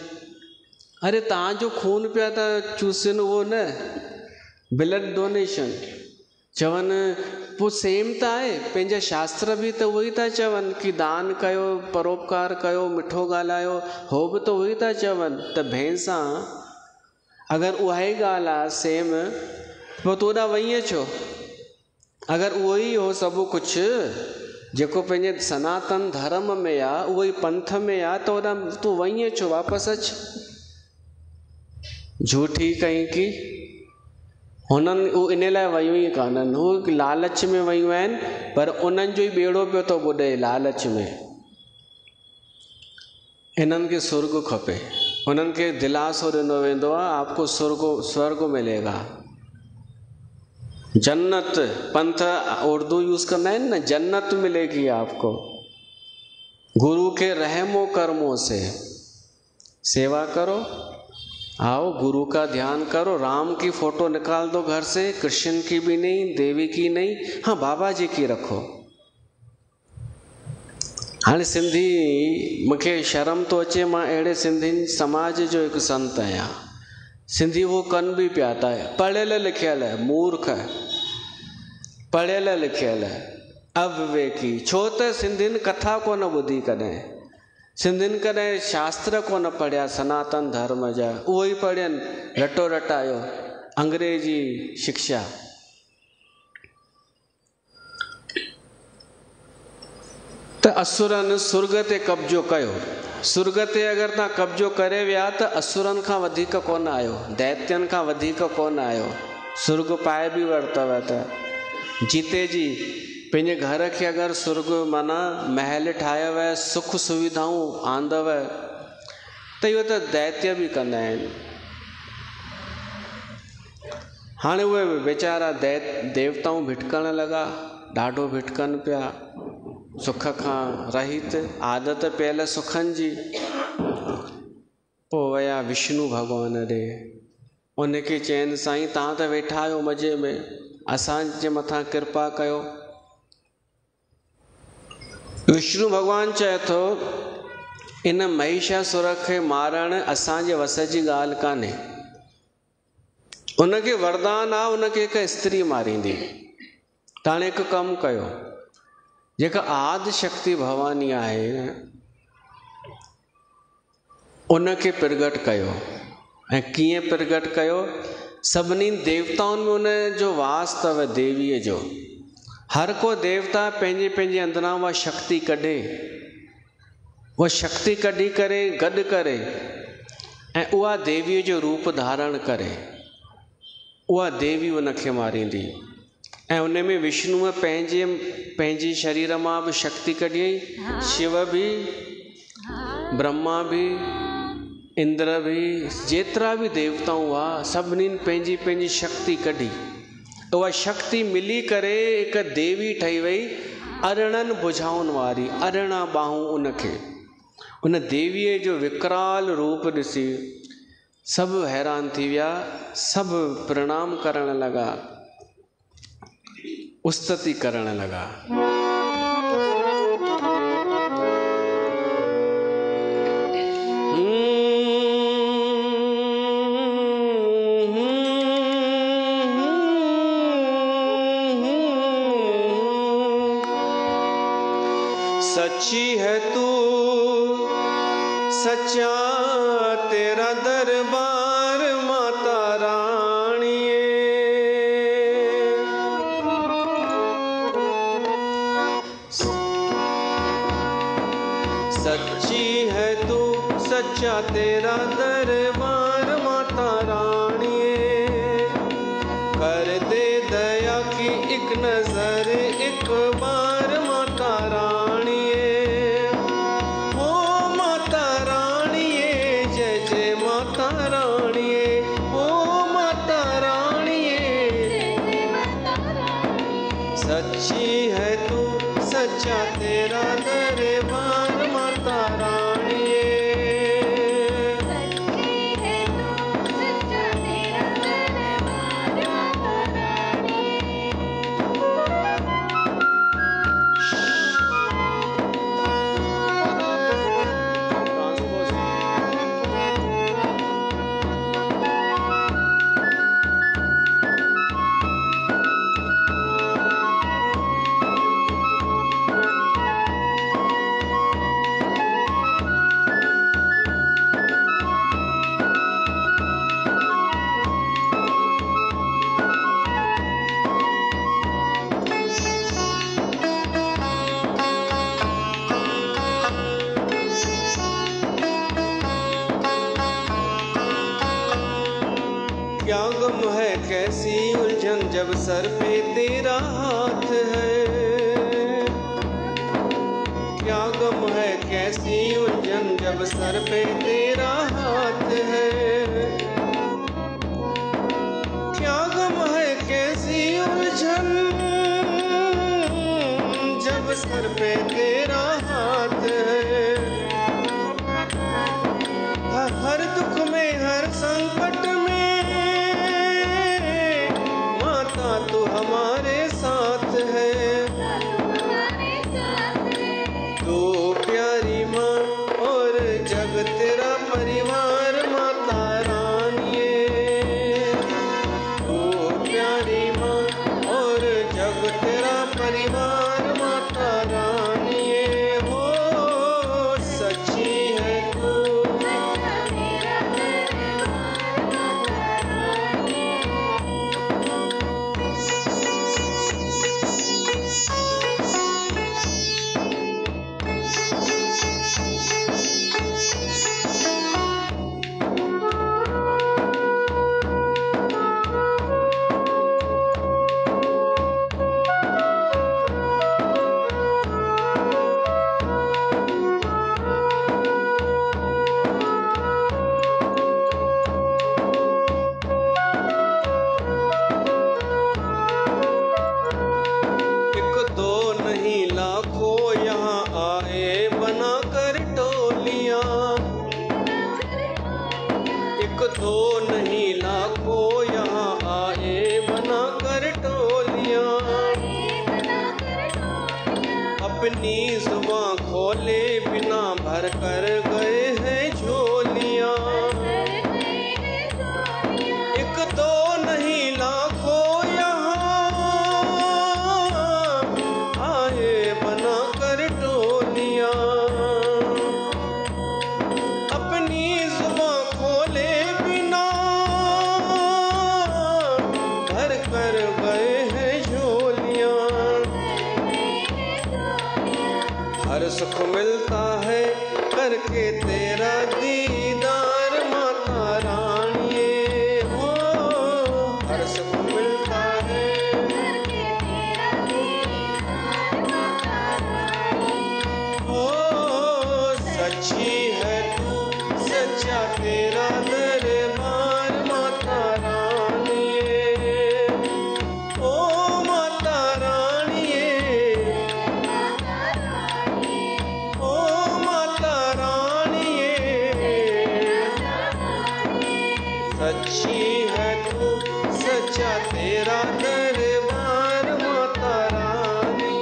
अरे तव्हांजो खून पिया था चूसनि, उहो न ब्लड डोनेशन। चवनि पोइ सेम त आहे, पंहिंजा शास्त्र बि त उहो ई था चवनि कि दान कयो, परोपकार कयो, मिठो ॻाल्हायो। हो बि त उहो ई था चवनि। त भेण सां अगरि उहा ई ॻाल्हि आहे सेम, पोइ तूं ओॾा वईअ छो? अगरि उहो ई हो सभु कुझु जेको पंहिंजे सनातन धर्म में आहे, उहो ई पंथ में आहे, त ओॾा तूं वईअ छो? वापसि अच। झूठी कई की हुननि उहो इन लाइ वयूं ई कान्हनि, हू लालच में वयूं आहिनि, पर उन्हनि जो ई ॿेड़ो पियो थो ॿुॾे लालच में। इन्हनि खे सुर्ग खपे, उन्हनि खे दिलासो ॾिनो वेंदो आहे, आपको स्वर्ग मिलेगा। जन्नत पंथ उर्दू यूज़ कंदा आहिनि न, जन्नत मिलेगी आपको। गुरु के रहमो कर्मों से सेवा करो, आओ गुरु का ध्यान करो। राम की फ़ोटो निकाल दो घर से, कृष्ण की भी नहीं, देवी की नहीं, हाँ बाबा जी की रखो। हाणे सिंधी, मूंखे शर्म तो अचे, मां अहिड़े सिंधियुनि समाज जो हिकु संत आहियां। सिंधी वो कनि बि पिया था, पढ़ियल लिखियल मूर्ख, पढ़ियल लिखियल अविवेकी। छो त सिंधियुनि कथा कोन ॿुधी कॾहिं, सिंधियुनि कॾहिं शास्त्र कोन पढ़िया सनातन धर्म जा, उहो ई पढ़ियनि रटो रटायो अंग्रेजी शिक्षा। त असुरनि सुर्ग ते कब्जो कयो। सुर्ग ते अगरि तव्हां कब्जो करे विया त असुरनि खां वधीक कोन आहियो, दैत्यनि खां वधीक कोन आहियो। सुर्ग पाए बि वरितव त जीते जी पंहिंजे घर खे अगरि सुर्ग माना महल ठाहियव, सुख सुविधाऊं आंदव, त इहो त दैत्य बि कंदा आहिनि। हाणे उहे वीचारा देवताऊं भिटकण लॻा, ॾाढो भिटकनि पिया, सुख खां रहित, आदत पियल सुखनि जी। पोइ विया विष्णु भॻवान ॾे, उनखे चयनि साईं तव्हां त वेठा आहियो मज़े में, असांजे मथां कृपा कयो। विष्णु भॻवानु चए थो इन महिषासुर खे मारणु असांजे वस जी ॻाल्हि कान्हे। उनखे वरदान आहे, उनखे हिकु स्त्री मारींदी। त हाणे हिकु कमु कयो, जेका आदि शक्ति भवानी आहे उनखे प्रगट कयो। ऐं कीअं प्रगट कयो? सभिनी देवताउनि में उन जो वास अथव, देवीअ जो। हर को देवता पंहिंजे पंहिंजे अंदरां उहा शक्ति कढे, उहा शक्ति कढी करे गॾु करे ऐं उहा देवीअ जो रूप धारण करे उहा देवी उनखे मारींदी। ऐं उन में विष्णुअ पंहिंजे शरीर मां बि शक्ति कढी, शिव बि, ब्रह्मा बि, इंद्र बि, जेतिरा बि देवताऊं हुआ सभिनी पंहिंजी पंहिंजी शक्ति कढी। उहा शक्ति मिली करे हिकु देवी ठही वई, अरिड़हनि भुजाउनि वारी, अरिड़हं ॿाहूं उनखे। उन देवीअ जो विकराल रूप ॾिसी सभु हैरान थी विया, सभु प्रणाम करण लॻा, उस्तति करण लॻा। सच्ची है तू सच्चा तेरा दरबार माता रानिए, सच्ची है तू सच्चा तेरा दरबार माता रानिए। कर दे दया की एक नजर एक बार माता रानिए। ओ माता रानिए जय जय माता रानिए, ओ माता रानिए। सच्ची है तू सच्चा तेरा दरबार माता रानिए। क्या गम है कैसी उलझन जब सर पे तेरा हाथ है। क्या गम है कैसी उलझन जब सर पे तेरा हाथ है। क्या गम है कैसी उलझन जब सर पे तेरा हाथ है। हर दुख में हर संकट में तू हमारे साथ है। तू प्यारी माँ और जग तेरा परिवार माता रानिए। तू प्यारी माँ और जग तेरा परिवार माता रानिए। हो सच्ची है तू। दो नहीं लाखों अपनी जुबान खोले बिना भर कर गए हैं झोलियां। एक दो नहीं लाखों यहाँ आए बना कर टोलियां। अपनी जुबान खोले बिना भर कर गए हैं झोलियां। हर सुख मिलता है करके तेरा दीदार माता रानी हो। हर सुख मिलता है हो। सच्ची है तू सच्चा तेरा दरबार माता रानी ओ माता रानी ओ माता रानी। सच्ची है तू सच्चा तेरा दरबार माता रानी।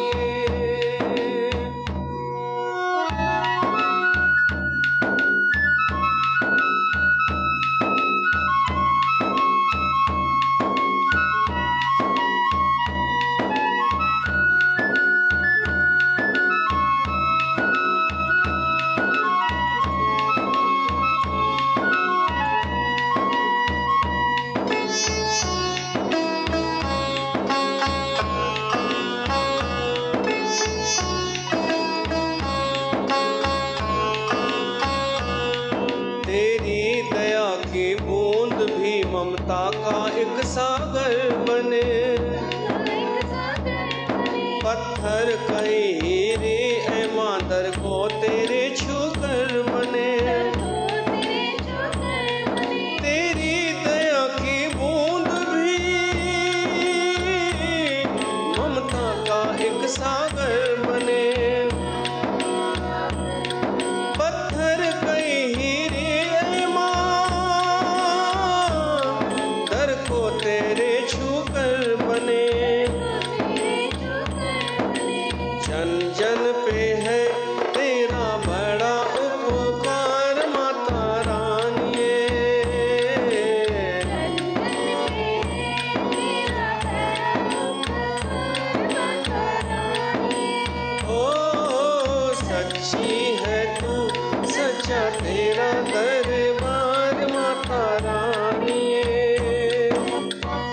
तेरी दया की बूंद भी ममता का एक सागर बने। पत्थर कहीं हीरे ए मादर को तेरे छूकर बने। तेरी दया की बूंद भी ममता का एक सागर बने। पत्थर कहीं हीरे ए मां दर को तेरे छूकर बने। जन जन पे है तेरा बड़ा उपकार माता रानी। ओ सच्ची है तू सच्चा तेरा दरबार माता रानी।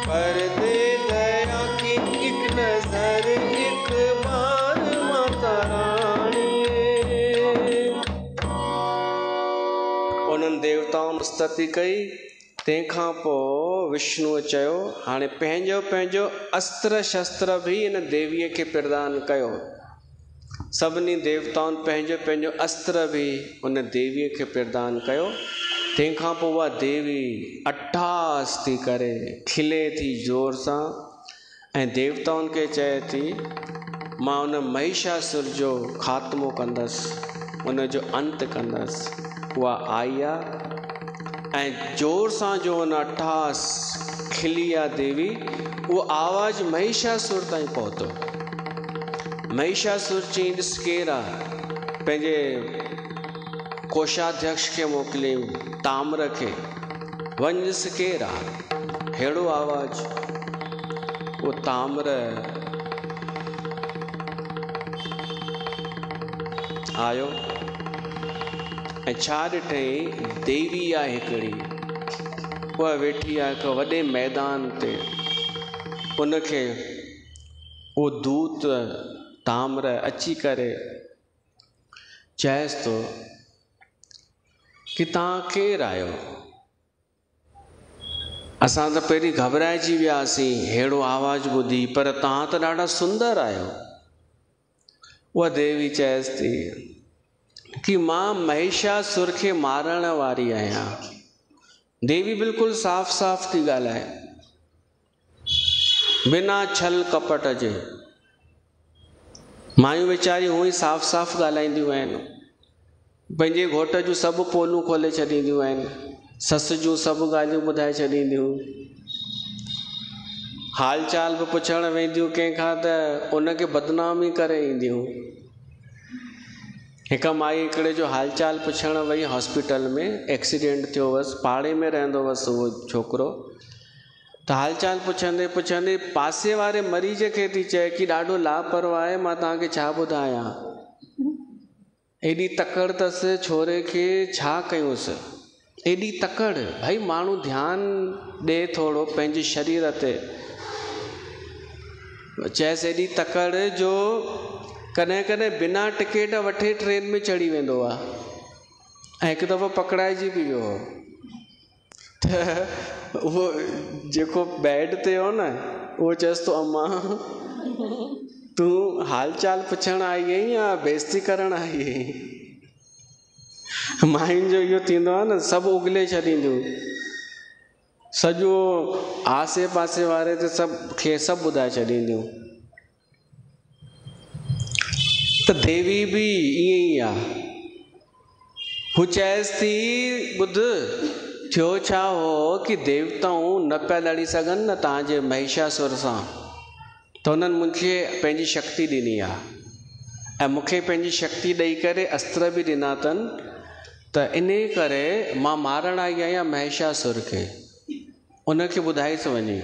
कर दे दया की एक नजर एक बार माता रानी। उन्हनि देवताउनि स्तुति कई। तंहिंखां पोइ विष्णुअ चयो हाणे पंहिंजो पंहिंजो अस्त्र शस्त्र भी इन देवीअ खे प्रदान कयो। सभिनी देवताउनि पंहिंजो पंहिंजो अस्त्र भी उन देवीअ खे प्रदान कयो। तंहिंखां पोइ उहा देवी अट्ठास थी करे खिले थी ज़ोर सां ऐं देवताउनि खे चए थी मां उन महिषासुर जो ख़ात्मो कंदसि उन जो अंत कंदसि। उहा आई आहे ऐं ज़ोर सां जो उन अट्ठास खिली आहे देवी। उहो आवाज़ महिषासुर ताईं पहुतो। महिषासुर चई ॾिस केरु आहे। पंहिंजे कोषाध्यक्ष खे मोकिलियईं ताम्र खे वञ ॾिस केरु आहे। अहिड़ो आवाज़ उहो ताम्र आयो ऐं छा ॾिठईं देवी आहे हिकिड़ी। उहा वेठी आहे हिकु वॾे मैदान ते। उनखे उहो दूत ताम्र अची करे चएसि थो कि तव्हां केरु आहियो। असां त पहिरीं घबराइजी वियासीं अहिड़ो आवाज़ ॿुधी पर तव्हां त ॾाढा सुंदर आहियो। उहा देवी चएसि थी कि मां महिषासुर खे मारण वारी आहियां। देवी बिल्कुलु साफ़ साफ़ थी ॻाल्हाए बिना छल कपट जे। मायूं वीचारियूं हूअं ई साफ़ साफ़ ॻाल्हाईंदियूं आहिनि। पंहिंजे घोट जूं सभु पोलूं खोले छॾींदियूं आहिनि। ससु जूं सभु ॻाल्हियूं ॿुधाए छॾींदियूं। हाल चाल बि पुछणु वेंदियूं कंहिंखां त उनखे बदनामी करे ईंदियूं। हिक माई हिकिड़े जो हालचाल पुछण वई हॉस्पिटल में, एक्सीडेंट थियो हुअसि, पाड़े में रहंदो हुअसि उहो छोकिरो। त हालचाल पुछंदे पुछंदे पासे वारे मरीज़ खे थी चए कि ॾाढो लापरवाह आहे, मां तव्हांखे छा ॿुधायां। एॾी तकड़ अथसि छोरे खे, छा कयूंसि। एॾी तकड़, भाई माण्हू ध्यानु ॾे थोरो पंहिंजे शरीर ते। चएसि एॾी तकड़ जो कॾहिं कॾहिं बिना टिकेट वठे ट्रेन में चढ़ी वेंदो आहे, ऐं हिकु दफ़ो पकड़ाइजी बि वियो हो। त उहो जेको बेड ते हो न, उहो चएसि थो अम्मा तूं हाल चाल पुछण आई आहीं या बेइज़ती करणु आई आहीं। मायुनि जो इहो थींदो आहे न, सभु उगले छॾींदियूं, सॼो आसे पासे वारे ते सभु ॿुधाए छॾींदियूं। त देवी बि ईअं ई आहे। हू चएसि थी ॿुध, थियो छा हो कि देवताऊं न पिया लड़ी सघनि न तव्हांजे महिषासुर सां, त उन्हनि मूंखे पंहिंजी शक्ति ॾिनी आहे, ऐं मूंखे पंहिंजी शक्ति ॾेई करे अस्त्र बि ॾिना अथनि। त इन करे मां मारण आई आहियां महिषासुर खे। उनखे ॿुधाईसि वञी,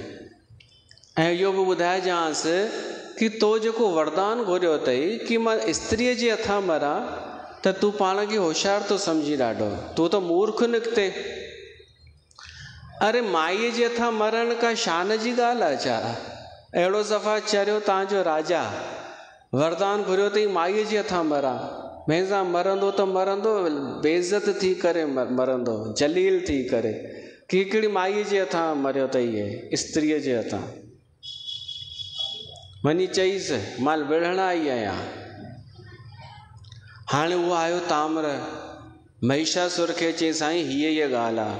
ऐं इहो बि ॿुधाइजांसि कि तो जेको वरदान घुरियो अथई कि मां स्त्रीअ जे हथां मरां, त तूं पाण खे होशियारु थो सम्झी ॾाढो, तूं त मूर्ख निकिते। अरे माईअ जे हथां मरण का शान जी ॻाल्हि आहे छा? अहिड़ो सफ़ा चरियो तव्हांजो राजा, वरदान घुरियो अथई माईअ जे हथां मरां, महिसां मरंदो त मरंदो बेइज़त थी करे मरंदो, जलील थी करे, कि हिकिड़ी माईअ जे हथां मरियो अथई, स्त्रीअ जे हथां। वञी चईसि मां विढ़ण आई आहियां। हाणे उहो आयो ताम्र, महिषासुर खे चई साईं हीअ ई ॻाल्हि आहे।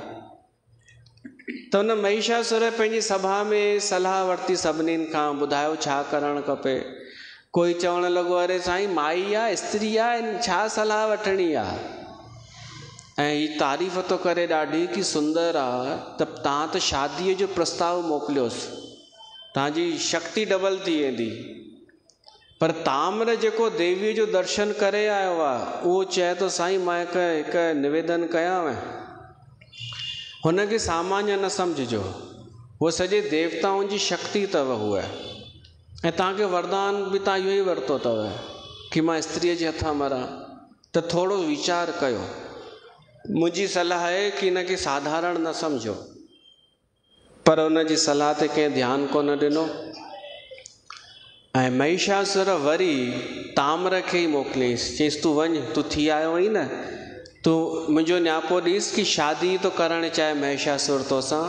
त हुन महिषासुर पंहिंजी सभा में सलाह वरिती सभिनीनि खां, ॿुधायो छा करणु खपे। कोई चवणु लॻो अरे साईं माई आहे, स्त्री आहे, छा सलाह वठणी आहे। ऐं हीअ तारीफ़ थो करे ॾाढी कि सुंदर आहे, त तव्हां त शादीअ जो प्रस्ताव मोकिलियोसि, तव्हांजी शक्ति डबल थी वेंदी। पर ताम्र जेको देवीअ जो दर्शन करे आयो आहे, उहो चए थो साईं मां हिकु निवेदन कयांव, हुनखे सामान्य न सम्झिजो, उहो सॼे देवताउनि जी शक्ति अथव उहा, ऐं तव्हांखे वरदान बि तव्हां इहो ई वरितो अथव कि मां स्त्रीअ जे हथां मरां। त थोरो वीचार कयो, मुंहिंजी सलाह आहे कि हिनखे साधारण न सम्झो। पर हुनजी सलाह ते कंहिं ध्यानु कोन ॾिनो, ऐं महिषासुर वरी ताम्र खे ई मोकिलियईंसि, चईसि तूं वञ, तूं थी आयो आहीं न, तूं मुंहिंजो न्यापो ॾिस कि शादी तो करणु चाहे महिषासुर तोसां,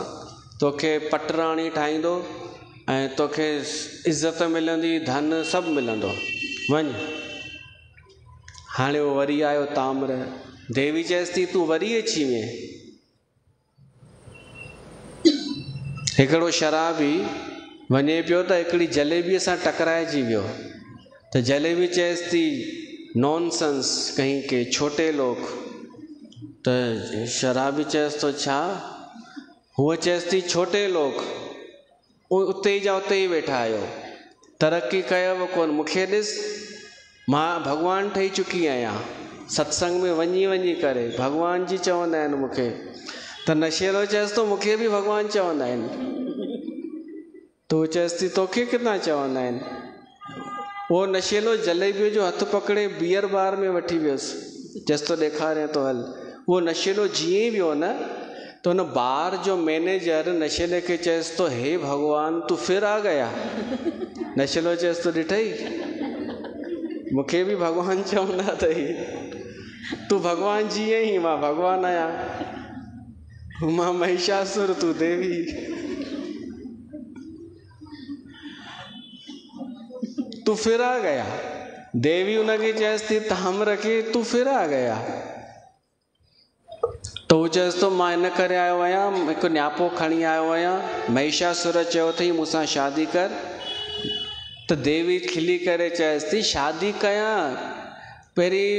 तोखे पटराणी ठाहींदो ऐं तोखे इज़त मिलंदी, धन सभु मिलंदो, वञ। हाणे उहो वरी आयो ताम्र, देवी चएसि थी तूं वरी अची वएं। हिकिड़ो शराबी वञे पियो त हिकिड़ी जलेबीअ सां टकराइजी वियो, त जलेबी चएसि थी नॉनसेंस कहीं के छोटे लोग। त शराबी चएसि थो छा? हूअ चएसि थी छोटे लोग, उते ई जा उते ई वेठा आहियो, तरक़ी कयव कोन, मूंखे ॾिस, मां भॻवानु ठही चुकी आहियां, सत्संग में वञी वञी करे भॻवान जी चवंदा आहिनि मूंखे। त नशेलो चएसि थो मूंखे बि भॻवानु चवंदा आहिनि। तो चएसि थी तोखे किथां चवंदा आहिनि? उहो नशेलो जलेबीअ जो हथु पकड़े बियर बार में वठी वियुसि, चएसि थो ॾेखारे थो हल। उहो नशेलो जीअं ई वियो न, त हुन बार जो मैनेजर नशेले खे चएसि थो हे भॻवान तूं फिर आ गया। नशेलो चएसि थो ॾिठई, मूंखे बि भॻवानु चवंदा अथई, तूं भॻवान जीअं ई, मां भॻवानु आहियां, मां महिषासुर तूं देवी। तू फिर आ गया। देवी उनखे चएसि थी ताम्र खे तू फिर आ गया। त हू चएसि थो मां इन करे आयो आहियां, हिकु न्यापो खणी आयो आहियां, महिषासुर चयो अथई मूंसां शादी कर। त देवी खिली करे चएसि थी शादी कयां, पहिरीं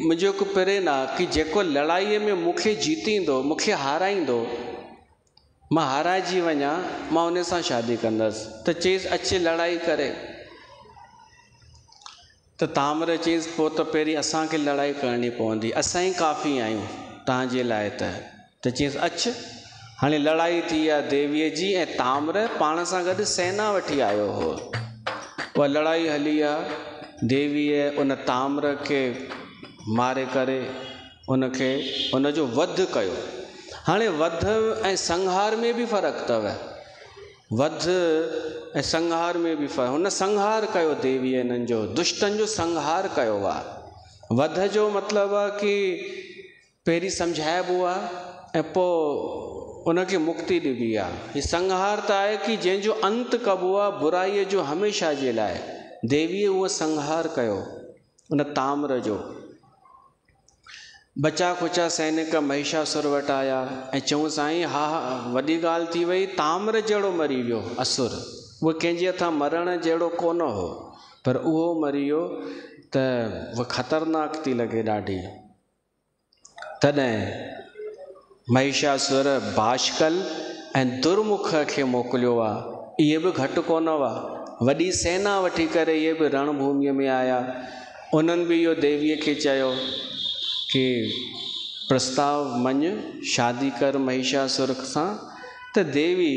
मुंहिंजो हिकु प्रेन आहे कि जेको लड़ाईअ में मूंखे जीतींदो, मूंखे हाराईंदो, मां हाराइजी वञा, मां उन सां शादी कंदसि। त चईसि अचे लड़ाई करे। त ताम्र चयईंसि पोइ त पहिरीं असांखे लड़ाई करणी पवंदी, असां ई काफ़ी आहियूं तव्हांजे लाइ। त चयईंसि अछ हाणे लड़ाई थी आहे देवीअ जी, ऐं ताम्र पाण सां गॾु सेना वठी आयो हो। उहा लड़ाई हली आहे, देवीअ उन ताम्र खे मारे करे उनखे उनजो वध कयो। हाणे वध ऐं संहार में बि फ़र्क़ु अथव, वध ऐं संहार में बि फ़र्क़ु। हुन संहार कयो देवीअ हिननि जो, दुष्टनि जो संहार कयो आहे। वध जो मतिलबु आहे कि पहिरीं सम्झाइबो आहे ऐं पोइ उनखे मुक्ति ॾिबी आहे। हीउ संहार त आहे कि जंहिंजो अंत कबो आहे बुराईअ जो हमेशह जे लाइ। देवीअ उहो संहार कयो उन ताम्र जो। बचा खुचा सैनिक महिषासुर वटि आया ऐं चऊं साईं हा वॾी ॻाल्हि थी वई, ताम्र जहिड़ो मरी वियो असुर, उहो कंहिंजे हथां मरण जहिड़ो कोन हो, पर उहो मरी वियो त उहा ख़तरनाक थी लॻे ॾाढी। तॾहिं महिषासुर बाष्कल ऐं दुर्मुख खे मोकिलियो आहे। इहे बि घटि कोन हुआ, वॾी सेना वठी करे इहे बि रणभूमिअ में आया। उन्हनि बि इहो देवीअ खे चयो कि प्रस्ताव मञ, शादी कर महिषासुर सां। त देवी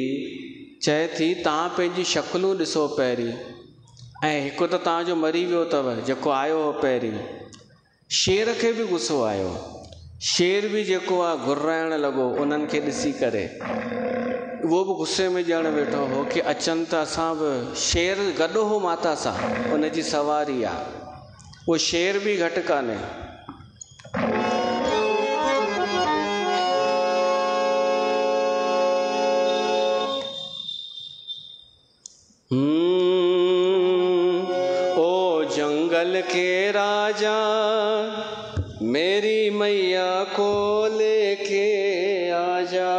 चए थी तव्हां पंहिंजी शक्लूं ॾिसो पहिरीं, ऐं हिकु त तव्हांजो मरी वियो अथव जेको आयो हो पहिरीं। शेर खे बि गुस्सो आयो, शेर बि जेको आहे घुराइण लॻो उन्हनि खे ॾिसी करे। उहो बि गुस्से में ॼण वेठो हो कि अचनि त असां बि। शेर गॾो हो माता सां, उनजी सवारी आहे। उहो शेर बि घटि कान्हे। ओ जंगल के राजा मेरी मैया को लेके आजा।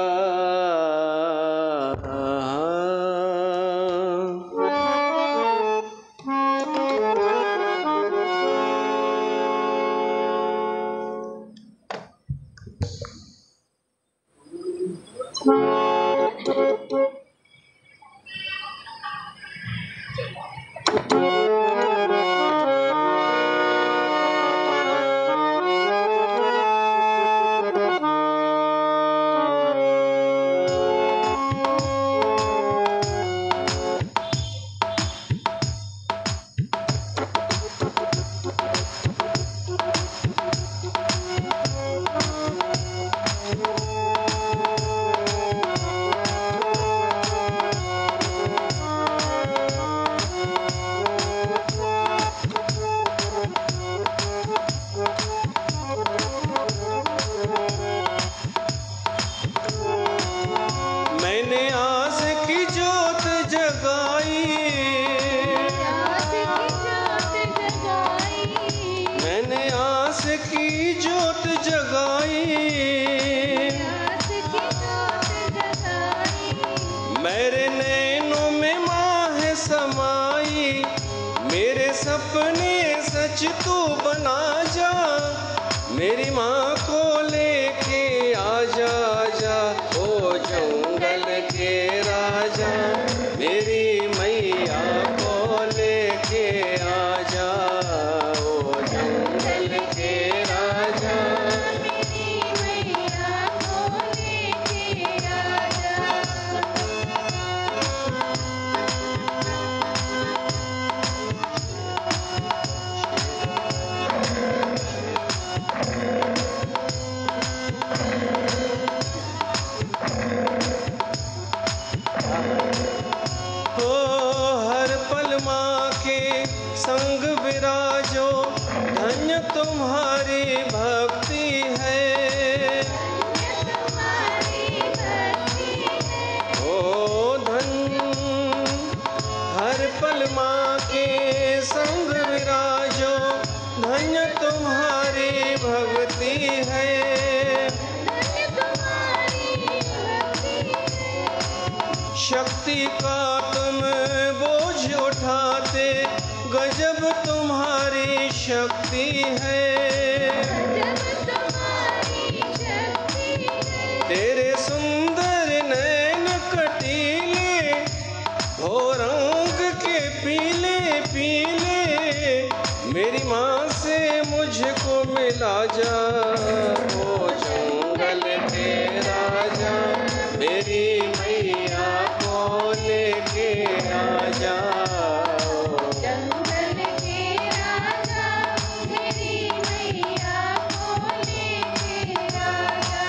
मेरे नैनों में माँ है समाई, मेरे सपने सच तू बना जा। मेरी माँ को लेके आजा आजा, ओ जंगल के राजा मेरी मैया को लेके आजा। ओ जंगल के राजा मेरी मैया को लेके आजा। संग विराजो, धन्य तुम्हारी भक्ति है। ओ धन्य हर पल माँ के संग विराजो, धन्य तुम्हारी भक्ति है। शक्ति का तुम बोझ उठाते, गजब तुम्हारी शक्ति है। तेरे सुंदर नैन कटीले, हो रंग के पीले पीले, मेरी माँ से मुझको मिला जा, ओ जंगल के राजा, मेरी मैया को लेके आ जा। जंगल के राजा, मेरी मैया को लेके आ जा।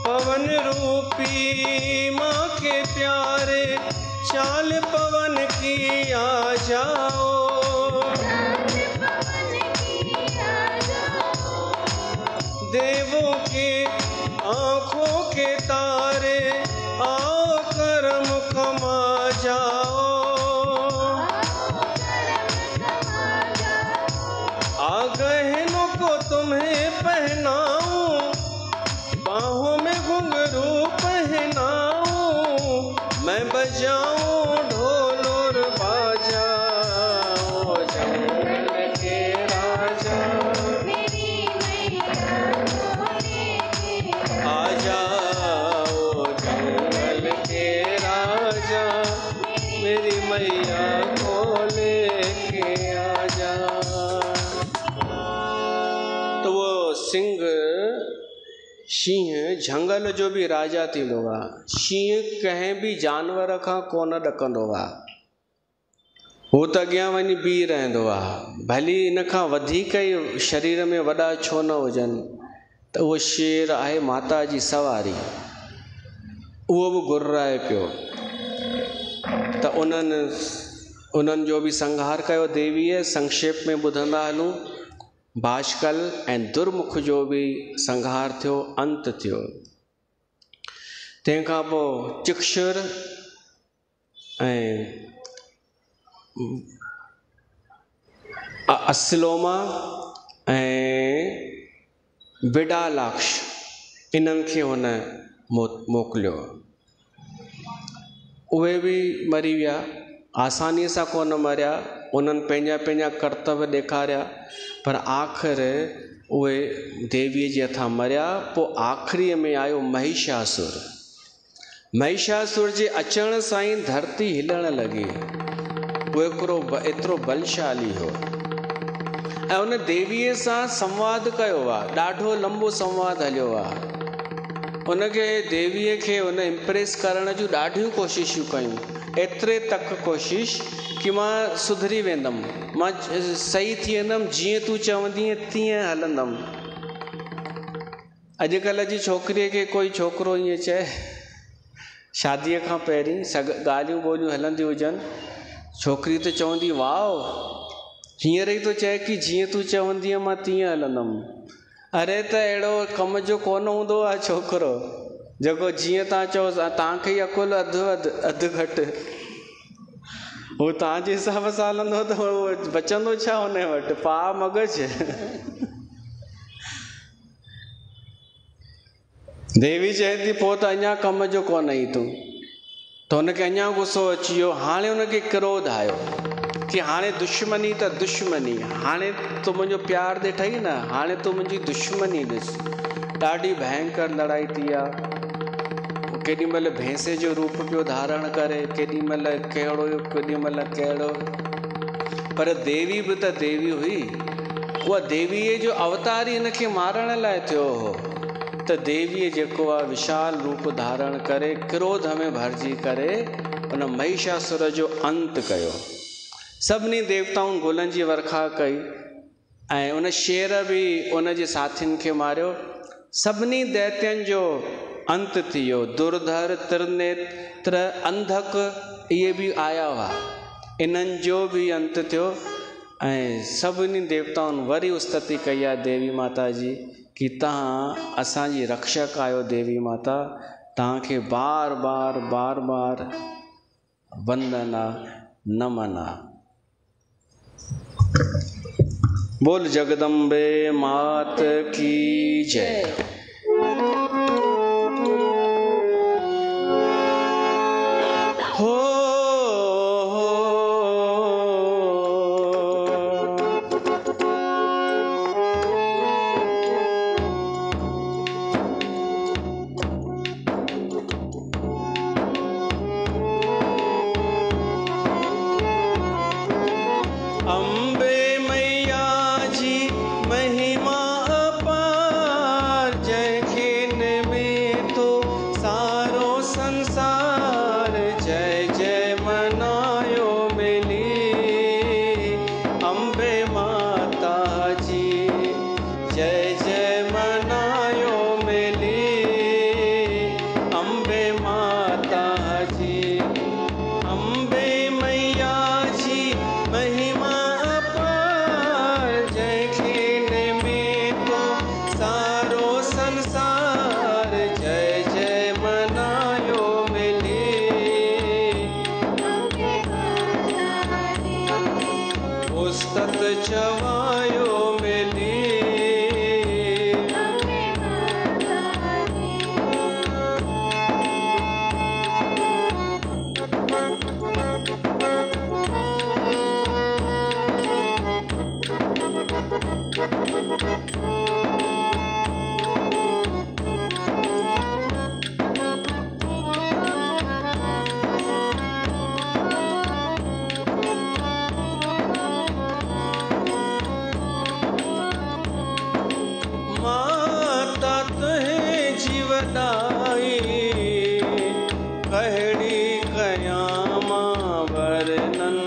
पवन रूपी माँ के प्यारे, चाल पवन की आ जाओ। पवन की आ जाओ, देवों के आँखों के तारे, आओ करम कमा जाओ। आ गहनों को तुम्हें पहनाऊं, बाहों में घुंघरू पहनाऊं, मैं बजाऊं ढोल और बाजा। ओ जंगल के राजा, मेरी मैया को लेके आ जाओ। जंगल के राजा, मेरी मैया को लेके आ जा। तो वो सिंह शींह झंगल जो भी राजा थींदो आहे, शींह कंहिं बि जानवर खां कोन ॾकंदो आहे। हू त अॻियां वञी बीह रहंदो आहे, भली इन खां वधीक ई शरीर में वॾा छो न हुजनि। त उहो शेर आहे माता जी सवारी, उहो बि गुर्राए पियो। त उन्हनि जो बि संहार कयो देवीअ। संक्षेप में ॿुधंदा हलूं। भाष्कल ऐं दुर्मुख जो बि संहार थियो, अंत थियो। तंहिंखां पोइ चिक्षुर ऐं अस्लोमा ऐं विडालाक्ष इन्हनि खे हुन मोकिलियो। उहे बि मरी विया, आसानीअ सां कोन मरिया। उन्हनि पंहिंजा पंहिंजा कर्तव्य ॾेखारिया, पर आख़िर उहे देवीअ जे हथां मरिया। पोइ आख़िरीअ में आयो महिषासुर। महिषासुर जे अचण सां ई धरती हिलण लॻी। उहो हिकिड़ो एतिरो बलशाली हो ऐं उन देवीअ सां संवाद कयो आहे। ॾाढो लंबो संवाद हलियो आहे। उनखे देवीअ खे उन इम्प्रेस करण जूं ॾाढियूं कोशिशूं कयूं, एतिरे तक कोशिश कि मां सुधरी वेंदमि, मां सही थी वेंदमि, जीअं तूं चवंदीअ तीअं हलंदमि। अॼुकल्ह जी छोकिरीअ खे कोई छोकिरो ईअं चए, शादीअ खां पहिरीं ॻाल्हियूं ॿोलियूं हलंदियूं हुजनि, छोकिरी त चवंदी वाओ, हींअर ई थो चए कि जीअं तूं चवंदीअ मां तीअं हलंदमि। अरे त अहिड़ो कम जो कोन हूंदो आहे छोकिरो जेको जीअं तव्हां चओ तव्हांखे ई अकुलु अधु घटि। हू तव्हांजे हिसाब सां हलंदो त उहो बचंदो छा हुन वटि, पा मगज़। देवी चए थी पोइ त अञा कम जो कोन आई तूं। त हुनखे अञा गुस्सो अची वियो। हाणे हुनखे क्रोध आयो कि हाणे दुश्मनी त दुश्मनी, हाणे तूं मुंहिंजो प्यार ॾिठई न, हाणे तूं मुंहिंजी दुश्मनी ॾिस। ॾाढी भयंकर लड़ाई थी आहे। केॾी महिल भैंसे जो रूप पियो धारण करे, केॾी महिल कहिड़ो केॾी महिल कहिड़ो। पर देवी बि त देवी हुई। उहा देवीअ जो अवतार ई हिनखे मारण लाइ थियो हो। त देवीअ जेको आहे विशाल रूप धारण करे क्रोध में भरिजी करे उन महिषासुर जो अंत कयो। सभिनी देवताउनि गुलनि जी वर्खा कई ऐं उन शेर बि उन जे साथियुनि खे मारियो। सभिनी दैत्यनि जो अंत थी वियो। दुर्धर, त्रिनेत्र, अंधक इहे बि आया हुआ, इन्हनि जो बि अंत थियो। ऐं सभिनी देवताउनि वरी स्तुति कई आहे देवी माता जी कि तव्हां असांजी रक्षक आहियो। देवी माता तव्हांखे बार बार बार बार वंदन आहे, नमन आहे। बोल जगदम्बे मात की जय। हो अम्बे मैया जी महिमा अपार, जंहिं में तो सारो संसार जय जय मनायो मिली। अम्बे माता जी जय जय मनायो मिली। अम्बे माता जी, अम्बे मैया जी महिमा अपार, जंहिं में तो सारो संसार जय जय मनायो मिली। उस्तत चवायो मिली। माता तुहें जीवदाई, कहड़ी कयामा वर्णन।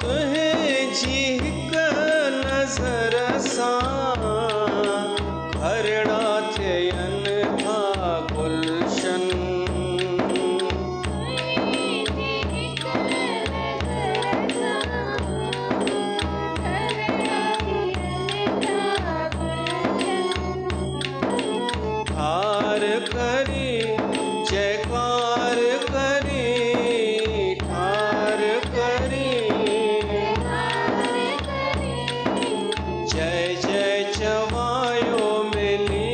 तुहें जी हिक नज़र सां हरड़ा थियनि था गुलशन। ठार करी जयकार करी, ठार करी जय जय चवायो मिली।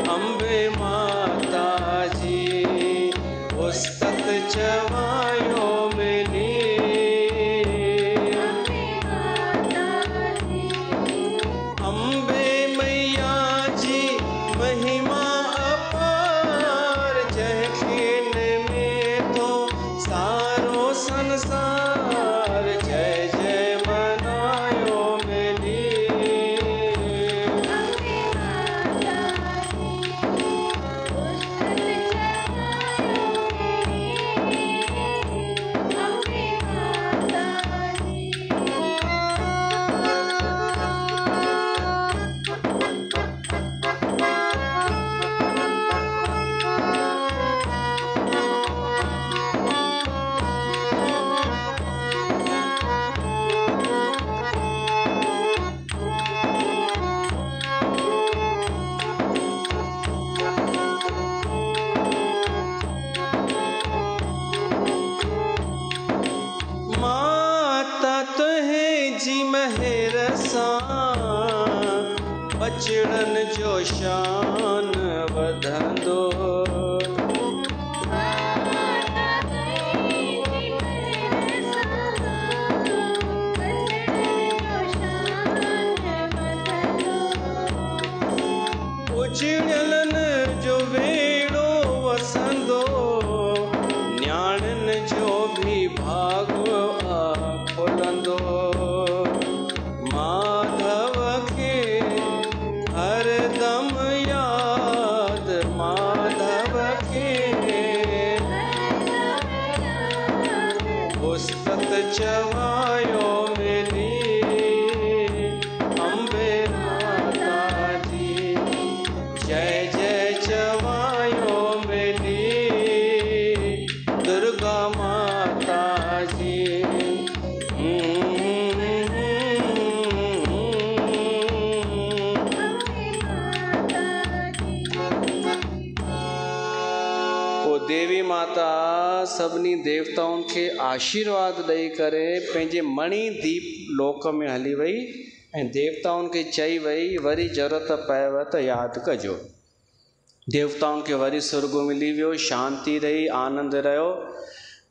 अम्बे माता जी उस्तत चवायो मिली। अम्बे मैया जी महिमा अपार, जंहिं में तो सारो संसार जय जय मनायो मिली। माता तुहें जी महर सां बचड़न जो शान वधंदो। उजड़लन जो वेड़ो वसंदो, न्याणन जो भी भाग खुलंदो। माधव के हर दम याद, माधव के उस्तत चवायो मिली। अम्बे माता जी जय जय चवायो मिली। दुर्गा माता जी वो देवी माता सभिनी देवताउनि खे आशीर्वाद ॾेई करे पंहिंजे मणिदीप लोक में हली वई ऐं देवताउनि खे चई वई वरी ज़रूरत पएव त यादि कजो। देवताउनि खे वरी स्वर्ग मिली वियो, शांती रही, आनंद रहियो।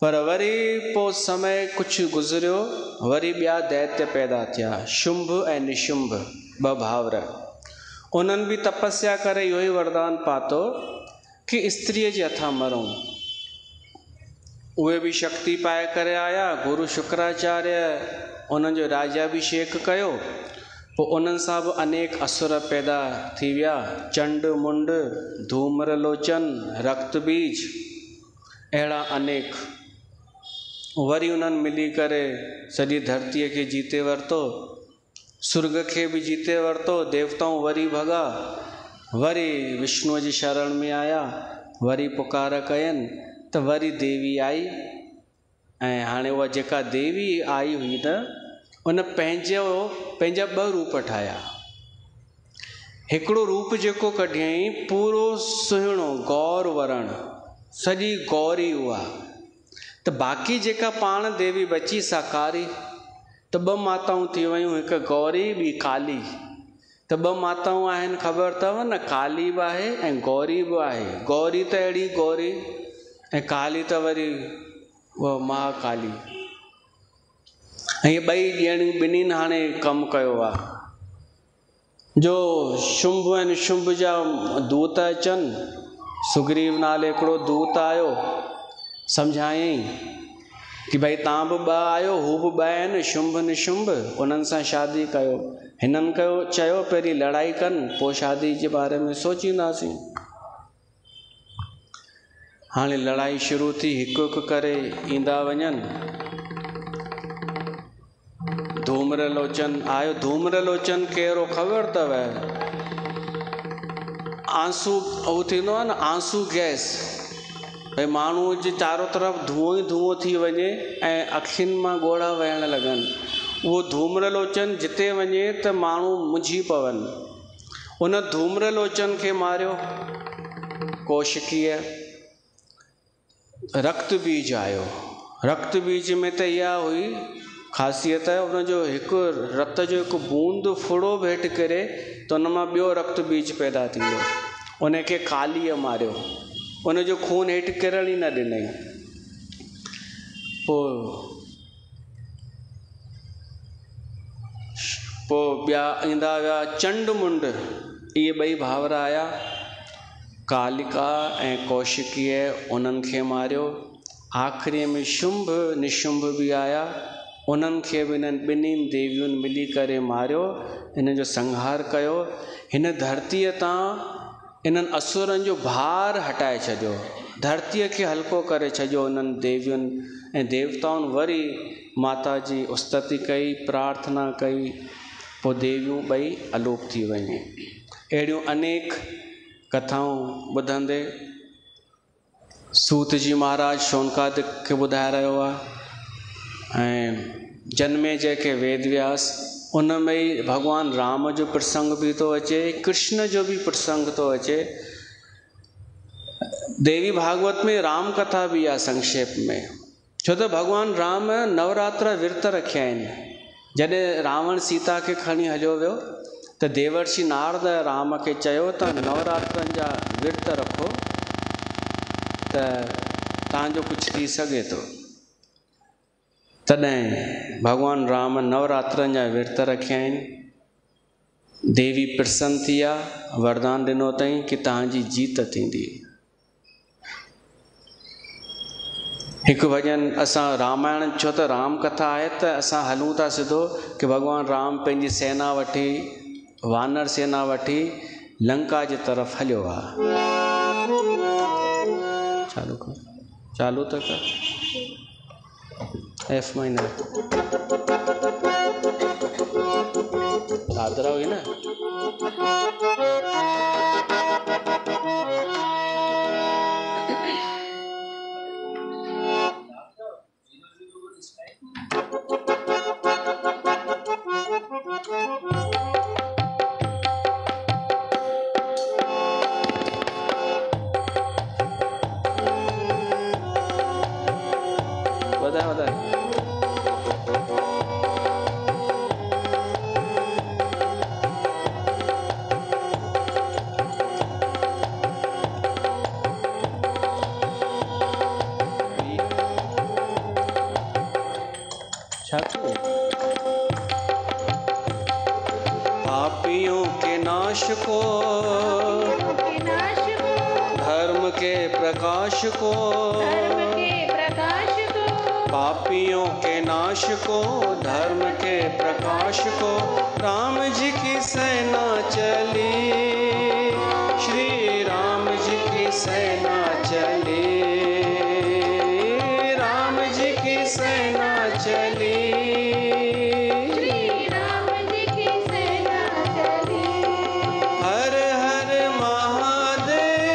पर वरी पोइ समय कुझु गुज़रियो, वरी ॿिया दैत्य पैदा थिया, शुंभ ऐं निशुंभ, ॿ भाउर। उन्हनि बि तपस्या करे इहो ई वरदान पातो कि स्त्रीअ जे हथां मरूं। उहे बि शक्ति पाए करे आया। गुरु शुक्राचार्य उन्हनि जो राज्याभिषेक कयो। पोइ उन्हनि सां बि अनेक असुर पैदा थी विया, चंड मुंड, धूम्रलोचन, रक्तबीज, अहिड़ा अनेक। वरी उन्हनि मिली करे सॼी धरतीअ खे जीते वरितो, स्वर्ग खे बि जीते वरितो। देवताऊं वरी भॻा, वरी विष्णुअ जी शरण में आया, वरी पुकार कयनि त वरी देवी आई। ऐं हाणे उहा जेका देवी आई हुई न, उन पंहिंजा ॿ रूप ठाहिया। हिकिड़ो रूप जेको कढियईं पूरो सुहिणो गौर वरण, सॼी गौरी उहा। त बाक़ी जेका पाण देवी बची सा कारी। त ॿ माताऊं थी वियूं, हिकु गौरी ॿी काली। त ॿ माताऊं आहिनि, ख़बर अथव न, काली बि आहे ऐं गौरी बि आहे। गौरी त अहिड़ी गौरी ऐं काली त वरी उहा महाकाली। ऐं ॿई ॼणियूं ॿिन्हिनि हाणे कमु कयो आहे। जो शुंभ ऐं निशुंभ जा दूत अचनि, सुग्रीव नाले हिकिड़ो दूत आयो, सम्झायईं कि भई तव्हां बि ॿ आहियो, हू बि ॿ आहिनि, शुंभ निशुंभ, उन्हनि सां शादी कयो। हिननि चयो पहिरीं लड़ाई कनि, पोइ शादी जे बारे में सोचींदासीं। हाणे लड़ाई शुरू थी, हिकु हिकु करे ईंदा वञनि। धूम्रलोचन आयो। धूम्रलोचन कहिड़ो ख़बर अथव? आंसू उहो थींदो आहे न, आंसू गैस, भई माण्हूअ जे चारो तरफ़ धुओं ई धुओं थी वञे ऐं अखियुनि मां ॻोढ़ा वहण लॻनि। उहो धूम्रलोचन जिते वञे त माण्हू मुंझी पवनि। उन धूम्रलोचन खे मारियो कौशिकीअ। रक्तबीज आयो। रक्तबीज में त इहा हुई ख़ासियत, उनजो हिकु रत जो हिकु बूंद फुड़ो बि हेठि किरे त उन मां ॿियो रक्तबीज पैदा थींदो। उनखे कालीअ मारियो, उनजो खून हेठि किरण ई न ॾिनई। पोइ ॿिया ईंदा विया चंड मुंड। इहे ॿई भाउर आया, कालिका ऐं कौशिकीअ, उन्हनि खे मारियो। आख़िरीअ में शुंभ निशुंभ बि आया, उन्हनि खे बि इन्हनि ॿिन्हिनि देवियुनि मिली करे मारियो, इन जो संहार कयो। हिन धरतीअ तां इन्हनि असुरनि जो भार हटाए छॾियो, धरतीअ खे हल्को करे छॾियो उन्हनि देवियुनि ऐं देवताउनि। वरी माता जी स्तुति कई, प्रार्थना कई, पोइ देवियूं ॿई अलोप थी वयूं। अहिड़ियूं अनेक कथाऊं ॿुधंदे सूत जी महाराज शौनकादिक खे ॿुधाए रहियो आहे। ऐं जन्मे जंहिंखे वेद व्यास, उन में ई भॻवानु राम जो प्रसंग बि थो अचे, कृष्ण जो बि प्रसंग थो अचे। देवी भागवत में राम कथा बि आहे संक्षेप में, छो त भॻवानु राम नवरात्र विर्त रखिया आहिनि। जॾहिं रावण सीता खे खणी हलियो वियो त देवर्षि नारद राम खे चयो त नवरात्रनि जा विर्त रखो त तव्हांजो कुझु थी सघे थो। तॾहिं भॻवानु राम नवरात्रनि जा विर्त रखिया आहिनि। देवी प्रसन्न थी आहे, वरदान ॾिनो अथई कि तव्हांजी जीत थींदी। हिकु भॼन असां रामायण, छो त राम कथा आहे त असां हलूं था सिधो कि भॻवानु राम पंहिंजी सेना वठी, वानर सेना वठी लंका जे तरफ़ हलियो आहे। चालू त कर F माइनर, दादरा हुई न। नाश को, के नाश को, धर्म के प्रकाश को, धर्म के प्रकाश को, पापियों के नाश को, धर्म के प्रकाश को, राम जी की सेना चली, श्री राम जी की सेना चली, राम जी की सेना चली, श्री राम जी की सेना चली। हर हर महादेव,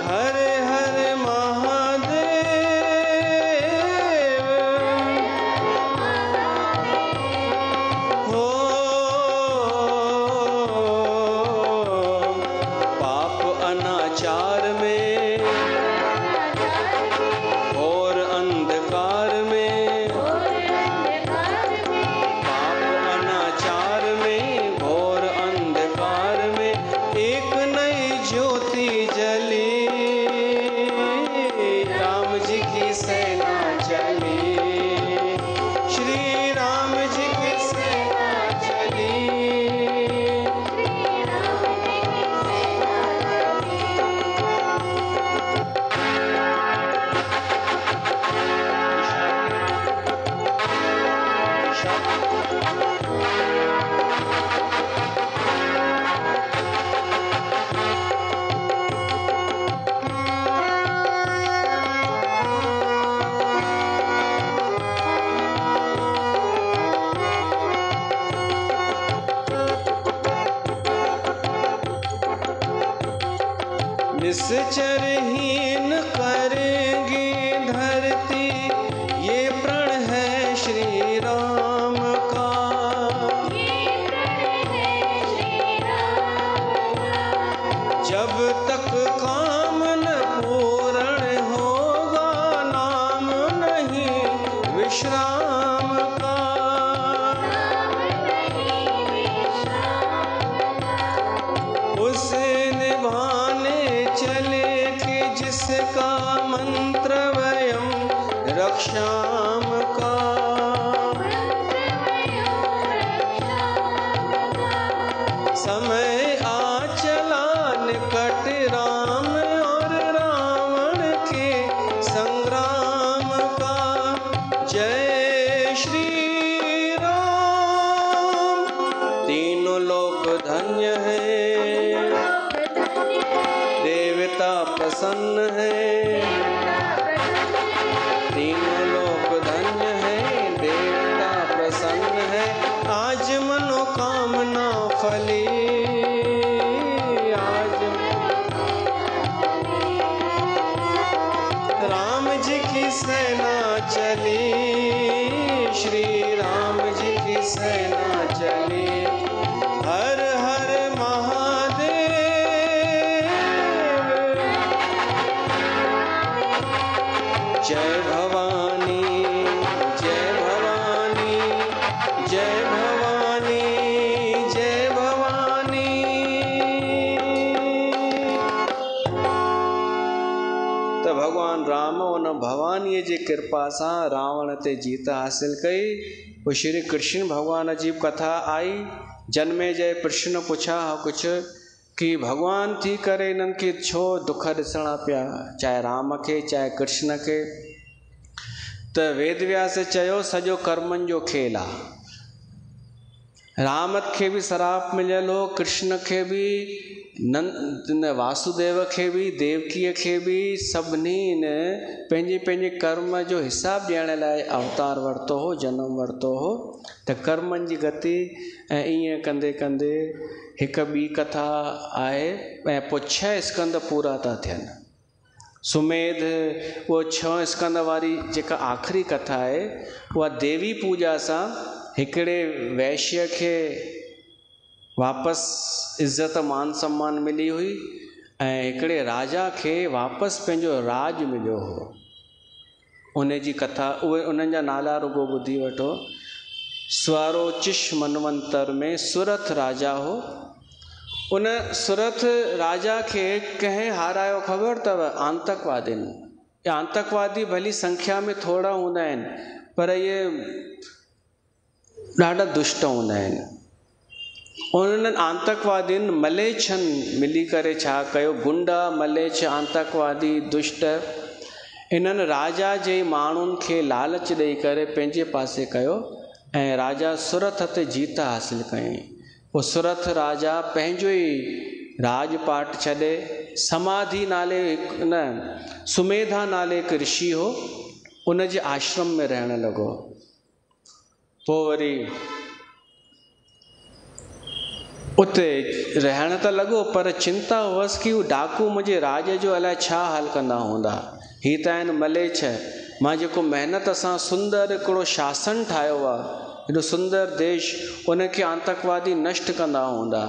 हर हर महादेव, हो पाप अनाचार में और अंधकार में, पाप अनाचार में घोर अंधकार में एक नई ज्योति जली, राम जी की सेना चली, श्री राम जी की सेना चली, निश्चरहीन करेंगी धरती, ये प्रण है श्री राम का, जब तक काम न पूर्ण होगा नाम नहीं विश्राम का, उसे निभाने चले कि जिसका मंत्र वयम रक्षाम का, समय आ चला निकट राम और रावण के संग्राम का, जय श्री राम। तीनों लोक धन्य है, देवता प्रसन्न है, तीनों लोक धन्य है, देवता प्रसन्न है, आज मनोकामना फली, आज राम जी की सेना चली, श्री राम जी की सेना चली, हर हर महादेव, जय भवानी, जय भवानी, जय भवानी, जय भवानी। तो भगवान राम उन भवानी जी कृपा से रावण ते जीत हासिल कई। वो श्री कृष्ण भगवान जी कथा आई, जन्मे जय प्रश्न पुछा कुछ कि भगवान थी करे इन्हनि खे छो दुख ॾिसणा पिया, चाहे राम खे चाहे कृष्ण खे। त वेद व्यास चयो सॼो कर्मनि जो खेल आहे। राम खे बि सराप मिलियल हो, कृष्ण खे बि, नंद वासुदेव खे बि, देवकीअ खे बि, सभिनी ने पंहिंजे पंहिंजे कर्म जो हिसाब ॾियण लाइ अवतार वरितो हो, जनम वरितो हो। त कर्मनि जी गति ऐं ईअं कंदे कंदे हिकु ॿी कथा आहे ऐं पोइ 6 स्कंद पूरा था थियनि। सुमेध वो 6 स्कंद वारी जेका आख़िरी कथा आहे उहा देवी पूजा सां हिकिड़े वैश्य खे वापसि इज़त मान सम्मान मिली हुई ऐं हिकिड़े राजा खे वापसि पंहिंजो राज मिलियो हो। उन जी कथा उहे उन्हनि जा नाला रुगो ॿुधी वठो। स्वरोचिष मनवंतर में सुरथ राजा हो। उन सुरथ राजा खे कंहिं हारायो ख़बर अथव? आतंकवादियुनि। ये आतंकवादी भली संख्या में थोड़ा हूंदा आहिनि, पर ये ॾाढा दुष्ट हूंदा आहिनि। उन्हनि आतंकवादियुनि मलेच्छनि मिली करे छा कयो, गुंडा मलेच्छ आतंकवादी दुष्ट इन्हनि राजा जे माण्हुनि खे लालच ॾेई करे पंहिंजे पासे कयो ऐं राजा सूरत ते जीत हासिल कयईं। पोइ सूरत राजा पंहिंजो ई राजपाट छॾे समाधि नाले न सुमेधा नाले हिकु ऋषि हो, उन जे आश्रम में रहण लॻो। पोइ वरी उते रहण त लॻो, पर चिंता हुअसि कि हू डाकू मुंहिंजे राज जो अलाए छा हाल कंदा हूंदा। ही त आहिनि मलेच्छ, मां जेको महिनत सां सुंदर हिकिड़ो शासन ठाहियो आहे, हेॾो सुंदर देश, उनखे आतंकवादी नष्ट कंदा हूंदा।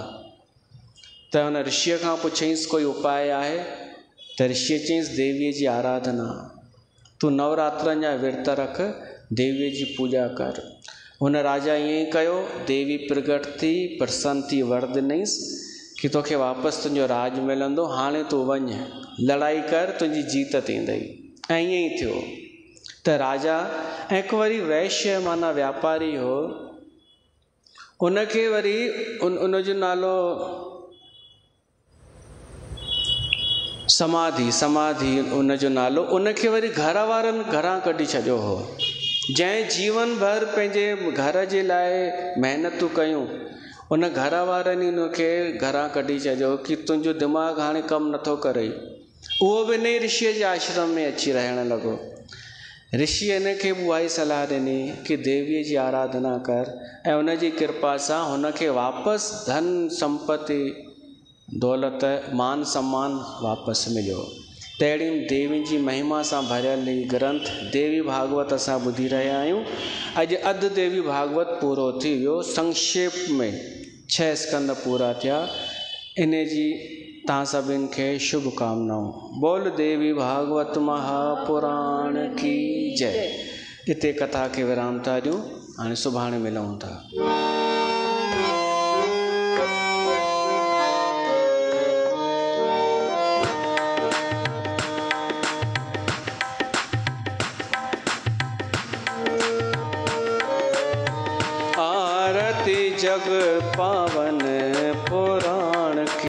त हुन ऋषिअ खां पुछईंसि कोई उपाय आहे? त ऋषिअ चयईंसि देवीअ जी आराधना, तूं नवरात्रनि जा विर्त रख, देवीअ जी पूॼा कर। हुन राजा ईअं ई कयो, देवी प्रगट थी, प्रसन्न थी, वर ॾिनईंसि कि तोखे वापसि तुंहिंजो राज मिलंदो, हाणे तूं वञ, लड़ाई कर, तुंहिंजी जीत थींदई। ऐं ईअं ई थियो। त राजा ऐं हिकु वरी वैश्य माना व्यापारी हो, उनखे वरी उनजो नालो समाधि उनजो नालो, उनखे वरी घर वारनि घरां कढी छॾियो हो। जंहिं जीवन भर पंहिंजे घर जे लाइ महिनतूं कयूं, उन घर वारनि उनखे घरां कढी छॾियो कि तुंहिंजो दिमाग़ु हाणे कमु नथो करे। उहो बि इन ऋषिअ जे आश्रम में अची रहण लॻो। ऋषि हिनखे उहा ई सलाह ॾिनी कि देवीअ जी आराधना कर ऐं उन जी कृपा सां हुनखे वापसि धन संपत्ति दौलत मान सम्मान वापसि मिलियो। तहिड़ी देवी जी महिमा सां भरियल ही ग्रंथ देवी भागवत असां ॿुधी रहिया आहियूं। अॼु अधु देवी भागवत पूरो थी वियो। संक्षेप में 6 स्कंद पूरा थिया। इन जी तव्हां सभिनि खे शुभकामनाऊं। बोल देवी भागवत महापुराण की जय। हिते कथा खे विराम था ॾियूं, हाणे सुभाणे मिलूं था। आरती जग पावन